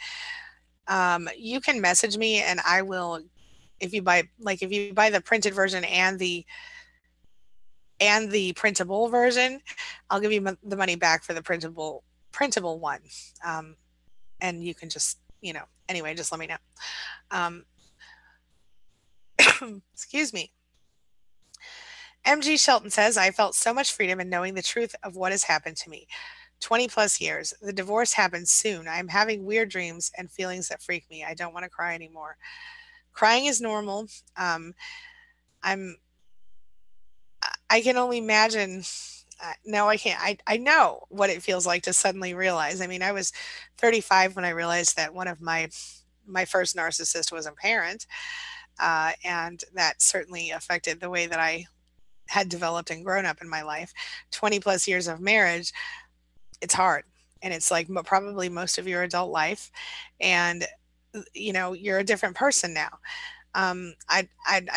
you can message me, and I will. If you buy the printed version and the printable version, I'll give you the money back for the printable one. And you can just, anyway, just let me know. Excuse me. MG Shelton says, I felt so much freedom in knowing the truth of what has happened to me. 20 plus years. The divorce happens soon. I'm having weird dreams and feelings that freak me. I don't want to cry anymore. Crying is normal. I can only imagine. No, I can't. I know what it feels like to suddenly realize. I mean, I was 35 when I realized that one of my first narcissist was a parent, and that certainly affected the way that I had developed and grown up in my life. 20 plus years of marriage, it's hard, and it's like probably most of your adult life, and you're a different person now. I'm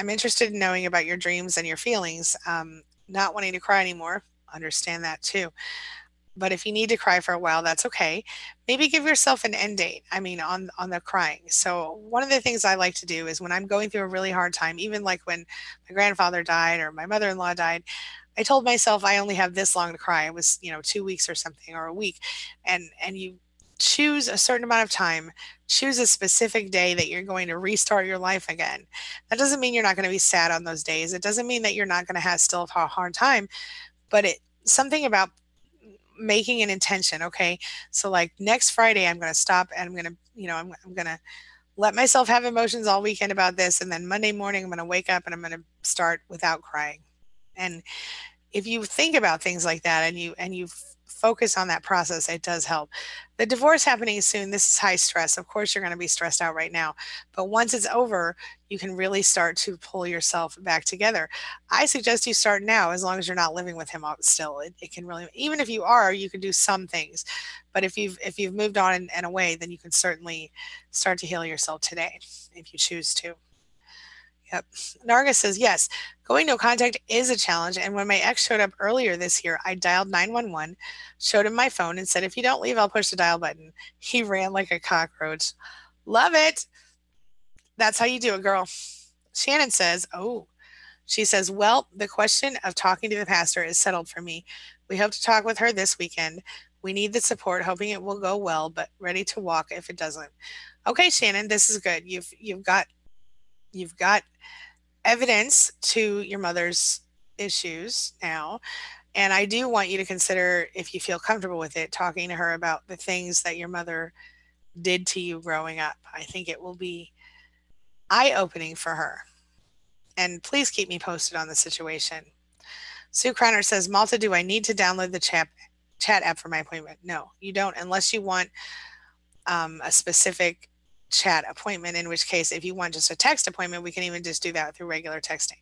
interested in knowing about your dreams and your feelings. Not wanting to cry anymore, understand that too. But if you need to cry for a while, that's okay. Maybe give yourself an end date. I mean, on the crying. So one of the things I like to do is when I'm going through a really hard time, even like when my grandfather died or my mother-in-law died, I told myself I only have this long to cry. It was, 2 weeks or something or a week. And you choose a certain amount of time, choose a specific day that you're going to restart your life again. That doesn't mean you're not going to be sad on those days. It doesn't mean that you're not going to have still a hard time, but something about making an intention. Okay. So like next Friday, I'm going to stop and I'm going to, I'm going to let myself have emotions all weekend about this. And then Monday morning, I'm going to wake up and I'm going to start without crying. And if you think about things like that and you focus on that process, it does help. The divorce happening soon, this is high stress. Of course, you're going to be stressed out right now. But once it's over, you can really start to pull yourself back together. I suggest you start now, as long as you're not living with him still. It can really, even if you are, you can do some things. But if you've moved on and away, then you can certainly start to heal yourself today if you choose to. Yep. Narga says, yes, going no contact is a challenge. And when my ex showed up earlier this year, I dialed 911, showed him my phone, and said, if you don't leave, I'll push the dial button. He ran like a cockroach. Love it. That's how you do it, girl. Shannon says, she says, well, the question of talking to the pastor is settled for me. We hope to talk with her this weekend. We need the support, hoping it will go well, but ready to walk if it doesn't. Okay, Shannon, this is good. You've got evidence to your mother's issues now. And I do want you to consider, if you feel comfortable with it, talking to her about the things that your mother did to you growing up. I think it will be eye opening for her. And please keep me posted on the situation. Sue Crowner says, Malta, do I need to download the chat app for my appointment? No, you don't, unless you want a specific chat appointment, in which case, if you want just a text appointment, we can even just do that through regular texting.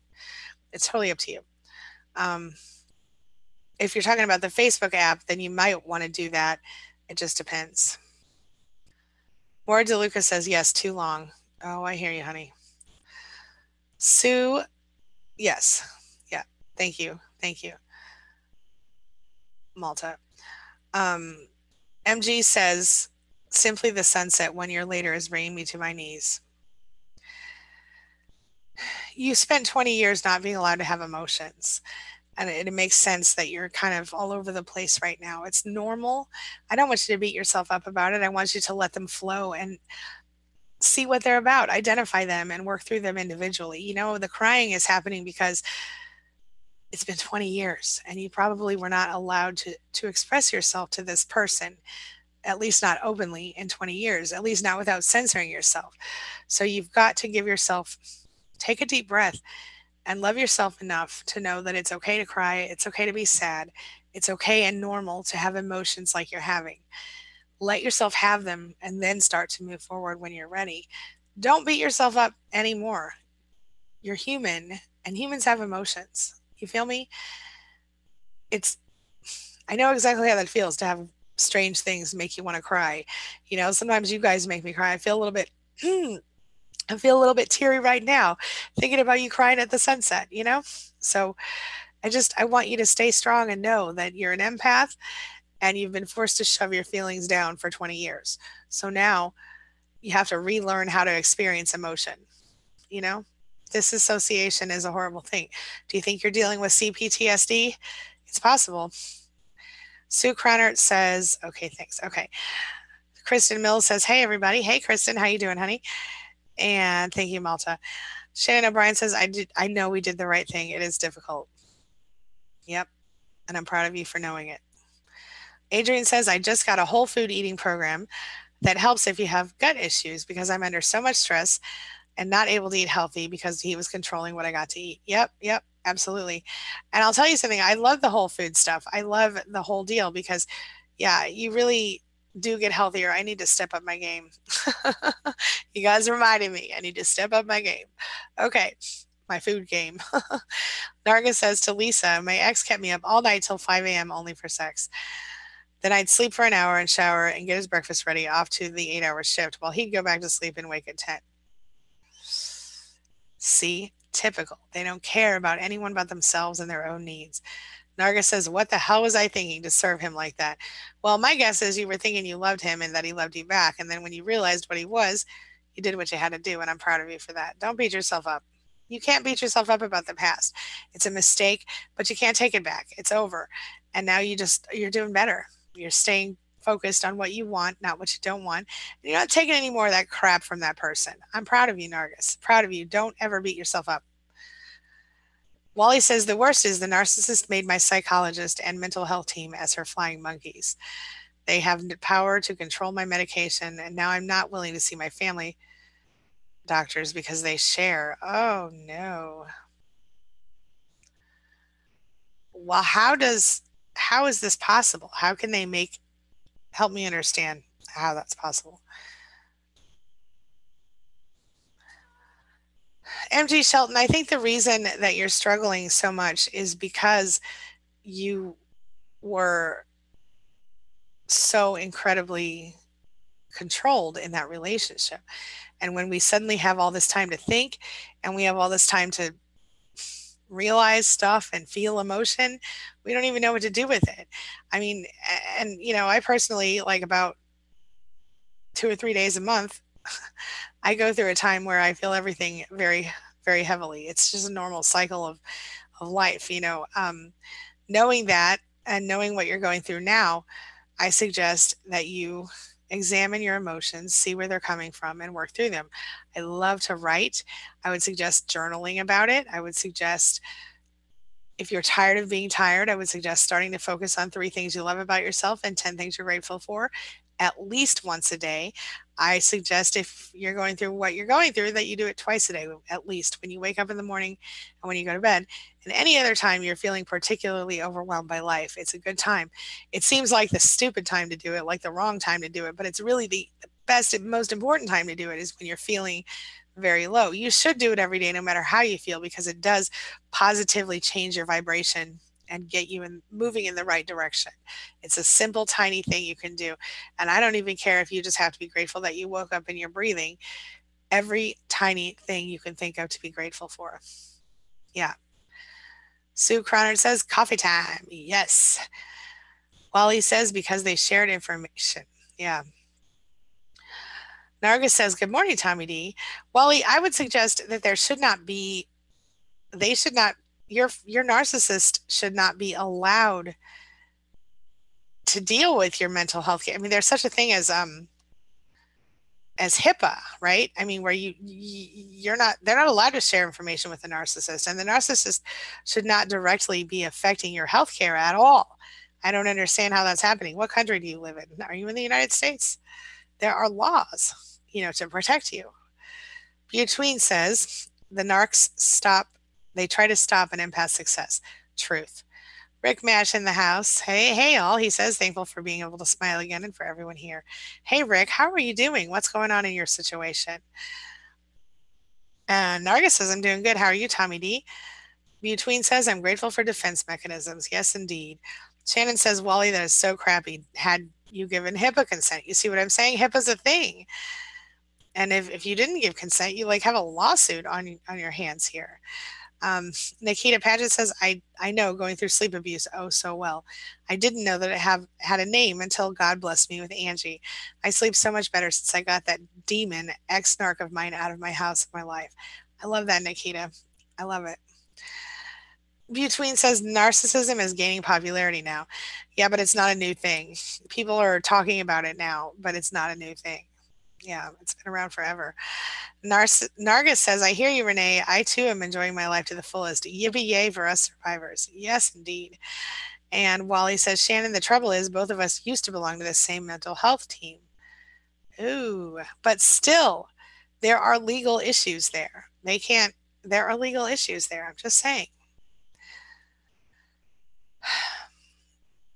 It's totally up to you. Um, if you're talking about the Facebook app, then you might want to do that. It just depends. Maura DeLuca says, yes, too long. Oh, I hear you, honey. Sue, yes. Yeah. Thank you. Thank you. Malta. MG says, simply the sunset 1 year later is bringing me to my knees. You spent 20 years not being allowed to have emotions. And it makes sense that you're kind of all over the place right now. It's normal. I don't want you to beat yourself up about it. I want you to let them flow and see what they're about, identify them, and work through them individually. You know, the crying is happening because it's been 20 years and you probably were not allowed to express yourself to this person, at least not openly, in 20 years, at least not without censoring yourself. So you've got to give yourself, take a deep breath and love yourself enough to know that it's okay to cry, it's okay to be sad, it's okay and normal to have emotions like you're having. Let yourself have them and then start to move forward when you're ready. Don't beat yourself up anymore. You're human and humans have emotions. You feel me? It's I know exactly how that feels to have strange things make you want to cry. You know, sometimes you guys make me cry. I feel a little bit I feel a little bit teary right now thinking about you crying at the sunset, you know? So I want you to stay strong and know that you're an empath and you've been forced to shove your feelings down for 20 years. So now you have to relearn how to experience emotion, you know? Disassociation is a horrible thing. Do you think you're dealing with CPTSD? It's possible. Sue Cronert says, okay, thanks. Okay. Kristen Mills says, hey, everybody. Hey, Kristen, how you doing, honey? And thank you, Malta. Shannon O'Brien says, I know we did the right thing. It is difficult. Yep. And I'm proud of you for knowing it. Adrian says, I just got a whole food eating program that helps if you have gut issues because I'm under so much stress and not able to eat healthy because he was controlling what I got to eat. Yep, absolutely. And I'll tell you something, I love the whole food stuff. I love the whole deal because, yeah, you really do get healthier. I need to step up my game. You guys reminded me. I need to step up my game. Okay, my food game. Narga says to Lisa, my ex kept me up all night till 5 a.m. only for sex. Then I'd sleep for an hour and shower and get his breakfast ready off to the 8-hour shift while he'd go back to sleep and wake at 10. See, typical. They don't care about anyone but themselves and their own needs. Narga says, what the hell was I thinking to serve him like that? Well, my guess is you were thinking you loved him and that he loved you back. And then when you realized what he was, you did what you had to do. And I'm proud of you for that. Don't beat yourself up. You can't beat yourself up about the past. It's a mistake, but you can't take it back. It's over. And now you're doing better. You're staying focused on what you want, not what you don't want. You're not taking any more of that crap from that person. I'm proud of you, Nargis. Proud of you. Don't ever beat yourself up. Wally says the worst is the narcissist made my psychologist and mental health team as her flying monkeys. They have the power to control my medication, and now I'm not willing to see my family doctors because they share. Oh no. Well, how is this possible? How can they help me understand how that's possible? MG Shelton, I think the reason that you're struggling so much is because you were so incredibly controlled in that relationship. And when we suddenly have all this time to think and we have all this time to realize stuff and feel emotion, we don't even know what to do with it. I mean, and I personally, like, about 2 or 3 days a month, I go through a time where I feel everything very, very heavily. It's just a normal cycle of life, knowing that and knowing what you're going through now, I suggest that you examine your emotions, see where they're coming from, and work through them. I love to write. I would suggest journaling about it. I would suggest, if you're tired of being tired, I would suggest starting to focus on 3 things you love about yourself and 10 things you're grateful for at least once a day. I suggest, if you're going through what you're going through, that you do it twice a day, at least when you wake up in the morning and when you go to bed. And any other time you're feeling particularly overwhelmed by life, it's a good time. It seems like the stupid time to do it, like the wrong time to do it, but it's really the best and most important time to do it is when you're feeling very low. You should do it every day, no matter how you feel, because it does positively change your vibration and get you in moving in the right direction. It's a simple, tiny thing you can do. And I don't even care if you just have to be grateful that you woke up and you're breathing. Every tiny thing you can think of to be grateful for. Yeah. Sue Cronard says, coffee time. Yes. Wally says, because they shared information. Yeah. Nargis says, good morning, Tommy D. Wally, I would suggest that there should not be, they should not, your narcissist should not be allowed to deal with your mental health care. I mean, there's such a thing as HIPAA, right? I mean, where you're not, they're not allowed to share information with the narcissist, and the narcissist should not directly be affecting your health care at all. I don't understand how that's happening. What country do you live in? Are you in the United States? There are laws, to protect you. Between says, the narcs they try to stop an empath success. Truth. Rick Mash in the house. Hey, hey, all. He says, thankful for being able to smile again and for everyone here. Hey, Rick, how are you doing? What's going on in your situation? And Nargis says, I'm doing good. How are you, Tommy D? Between says, I'm grateful for defense mechanisms. Yes, indeed. Shannon says, Wally, that is so crappy. Had you given HIPAA consent? You see what I'm saying? HIPAA's a thing. And if you didn't give consent, you have a lawsuit on your hands here. Nikita Paget says, I know, going through sleep abuse oh so well. I didn't know that it had a name until God blessed me with Angie. I sleep so much better since I got that demon ex-narc of mine out of my house and my life. I love that, Nikita. I love it. Between says, narcissism is gaining popularity now. Yeah, but it's not a new thing. People are talking about it now, but it's not a new thing. Yeah, it's been around forever. Nargis says, I hear you, Renee. I too am enjoying my life to the fullest. Yippee yay for us survivors. Yes, indeed. And Wally says, Shannon, the trouble is both of us used to belong to the same mental health team. Ooh, but still, there are legal issues there. There are legal issues there. I'm just saying.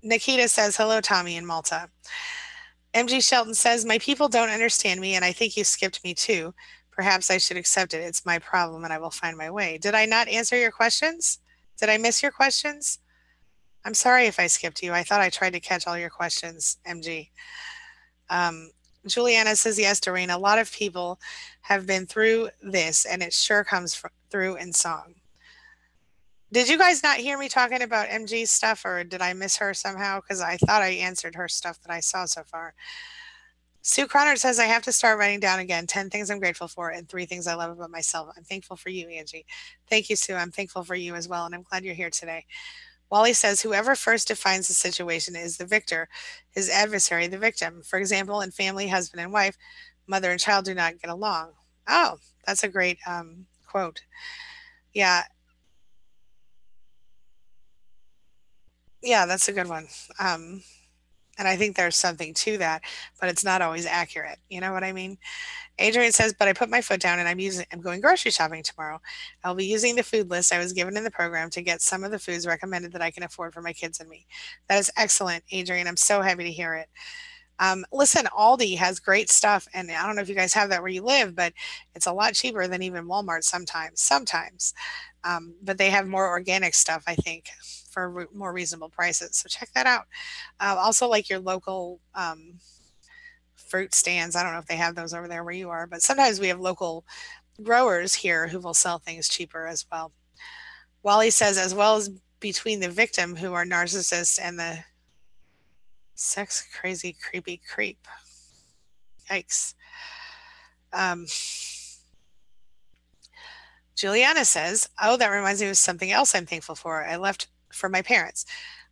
Nikita says, hello, Tommy in Malta. MG Shelton says, my people don't understand me, and I think you skipped me too. Perhaps I should accept it. It's my problem, and I will find my way. Did I not answer your questions? Did I miss your questions? I'm sorry if I skipped you. I thought I tried to catch all your questions, MG. Juliana says, yes, Doreen, a lot of people have been through this, and it sure comes through in song. Did you guys not hear me talking about MG's stuff, or did I miss her somehow? Because I thought I answered her stuff that I saw so far. Sue Cronard says, I have to start writing down again 10 things I'm grateful for and 3 things I love about myself. I'm thankful for you, Angie. Thank you, Sue. I'm thankful for you as well, and I'm glad you're here today. Wally says, whoever first defines the situation is the victor, his adversary, the victim. For example, in family, husband and wife, mother and child do not get along. Oh, that's a great quote. Yeah. Yeah, that's a good one. And I think there's something to that, but it's not always accurate. You know what I mean? Adrian says, but I put my foot down and I'm going grocery shopping tomorrow. I'll be using the food list I was given in the program to get some of the foods recommended that I can afford for my kids and me. That is excellent, Adrian. I'm so happy to hear it. Listen, Aldi has great stuff, and I don't know if you guys have that where you live, but it's a lot cheaper than even Walmart sometimes. But they have more organic stuff, I think, for more reasonable prices. So check that out. Also, like your local fruit stands. I don't know if they have those over there where you are, but sometimes we have local growers here who will sell things cheaper as well. Wally says, as well as between the victim who are narcissists and the sex crazy creepy creep. Yikes. Juliana says, oh, that reminds me of something else I'm thankful for. I left for my parents.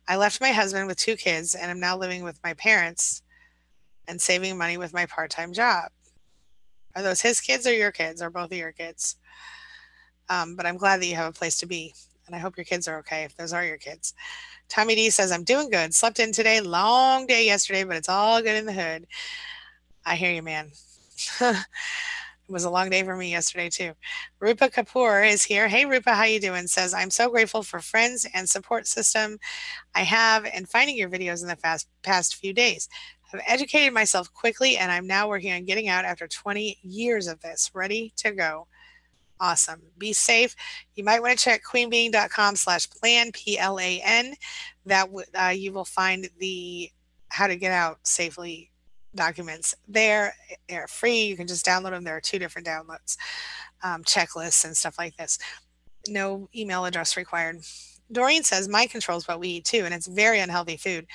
I left my husband with 2 kids and I'm now living with my parents and saving money with my part-time job. Are those his kids or your kids or both of your kids? But I'm glad that you have a place to be. And I hope your kids are okay if those are your kids. Tommy D says, I'm doing good. Slept in today. Long day yesterday, but it's all good in the hood. I hear you, man. It was a long day for me yesterday too. Rupa Kapoor is here. Hey Rupa, how you doing? Says, I'm so grateful for friends and support system I have and finding your videos in the past few days. I've educated myself quickly and I'm now working on getting out after 20 years of this. Ready to go. Awesome. Be safe. You might want to check queenbeing.com/plan, PLAN. That you will find the how to get out safely documents there. They're free. You can just download them. There are 2 different downloads, checklists and stuff like this. No email address required. Doreen says, mind control is what we eat too, and it's very unhealthy food.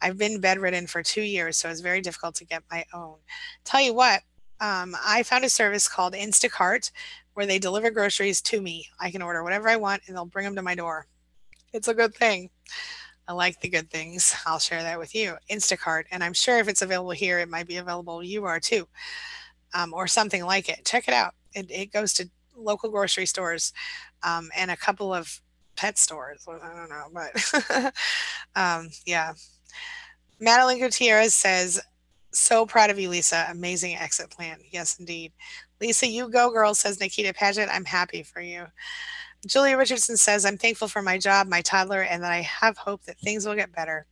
I've been bedridden for 2 years, so it's very difficult to get my own. Tell you what, I found a service called Instacart where they deliver groceries to me. I can order whatever I want and they'll bring them to my door. It's a good thing. I like the good things. I'll share that with you. Instacart. And I'm sure if it's available here, it might be available you are too, or something like it. Check it out. It goes to local grocery stores and a couple of pet stores. I don't know, but yeah. Madeline Gutierrez says, so proud of you, Lisa. Amazing exit plan. Yes, indeed. Lisa, you go, girl, says Nikita Paget. I'm happy for you. Julia Richardson says, I'm thankful for my job, my toddler, and that I have hope that things will get better.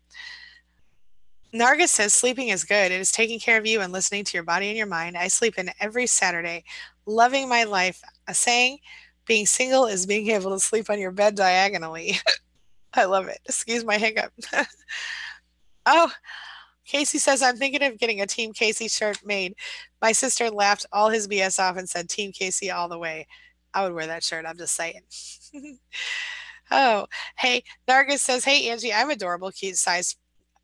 Nargis says, sleeping is good. It is taking care of you and listening to your body and your mind. I sleep in every Saturday, loving my life. A saying, being single is being able to sleep on your bed diagonally. I love it. Excuse my hiccup. Oh, Casey says, I'm thinking of getting a Team Casey shirt made. My sister laughed all his BS off and said, Team Casey all the way. I would wear that shirt. I'm just saying. Oh, hey, Nargis says, hey, Angie, I'm adorable, cute, size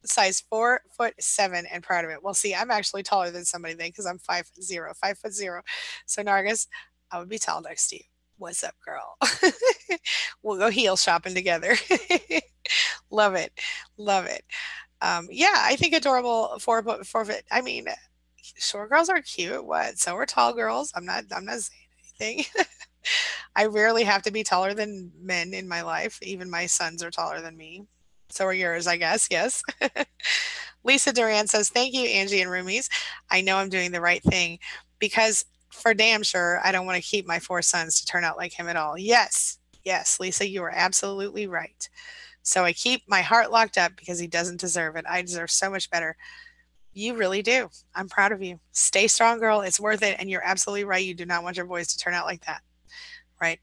4'7" and proud of it. Well, see, I'm actually taller than somebody then because I'm 5'0", 5'0". So Nargis, I would be tall next to you. What's up, girl? We'll go heel shopping together. Love it. Love it. Yeah, I think adorable 4 foot. I mean, short girls are cute. What? So are tall girls. I'm not saying anything. I rarely have to be taller than men in my life. Even my sons are taller than me. So are yours, I guess. Yes. Lisa Duran says, thank you, Angie and Roomies. I know I'm doing the right thing because for damn sure, I don't want to keep my 4 sons to turn out like him at all. Yes. Yes, Lisa, you are absolutely right. So I keep my heart locked up because he doesn't deserve it. I deserve so much better. You really do. I'm proud of you. Stay strong, girl. It's worth it. And you're absolutely right. You do not want your boys to turn out like that. Right?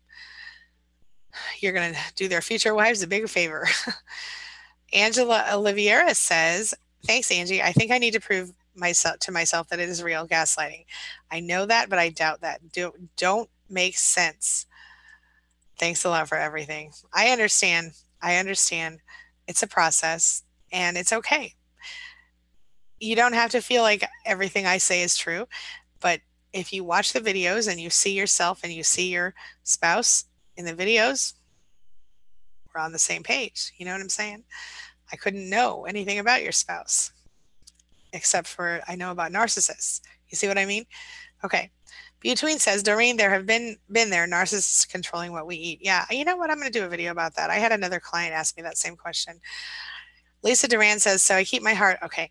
You're going to do their future wives a big favor. Angela Oliveira says, thanks, Angie. I think I need to prove myself that it is real gaslighting. I know that, but I doubt that. Don't make sense. Thanks a lot for everything. I understand. I understand. It's a process and it's okay. You don't have to feel like everything I say is true, but if you watch the videos and you see yourself and you see your spouse in the videos, we're on the same page. You know what I'm saying? I couldn't know anything about your spouse except for I know about narcissists. You see what I mean? Okay. Between says, Doreen, there have been there narcissists controlling what we eat. Yeah, you know what? I'm going to do a video about that. I had another client ask me that same question. Lisa Duran says, so I keep my heart. Okay.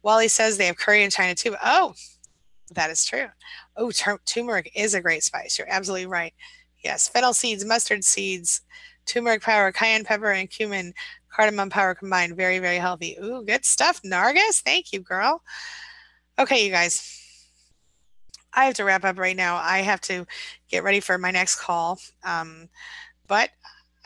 Wally says they have curry in China too. Oh, that is true. Oh, turmeric is a great spice. You're absolutely right. Yes, fennel seeds, mustard seeds, turmeric powder, cayenne pepper, and cumin, cardamom powder combined. Very, very healthy. Ooh, good stuff, Nargis. Thank you, girl. Okay, you guys. I have to wrap up right now. I have to get ready for my next call. But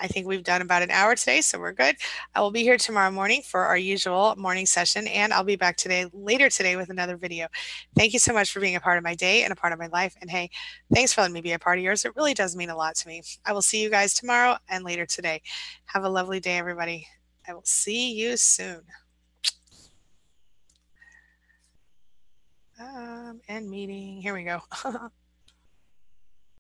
I think we've done about an hour today, so we're good. I will be here tomorrow morning for our usual morning session, and I'll be back later today with another video. Thank you so much for being a part of my day and a part of my life. And hey, thanks for letting me be a part of yours. It really does mean a lot to me. I will see you guys tomorrow and later today. Have a lovely day, everybody. I will see you soon. End meeting. Here we go.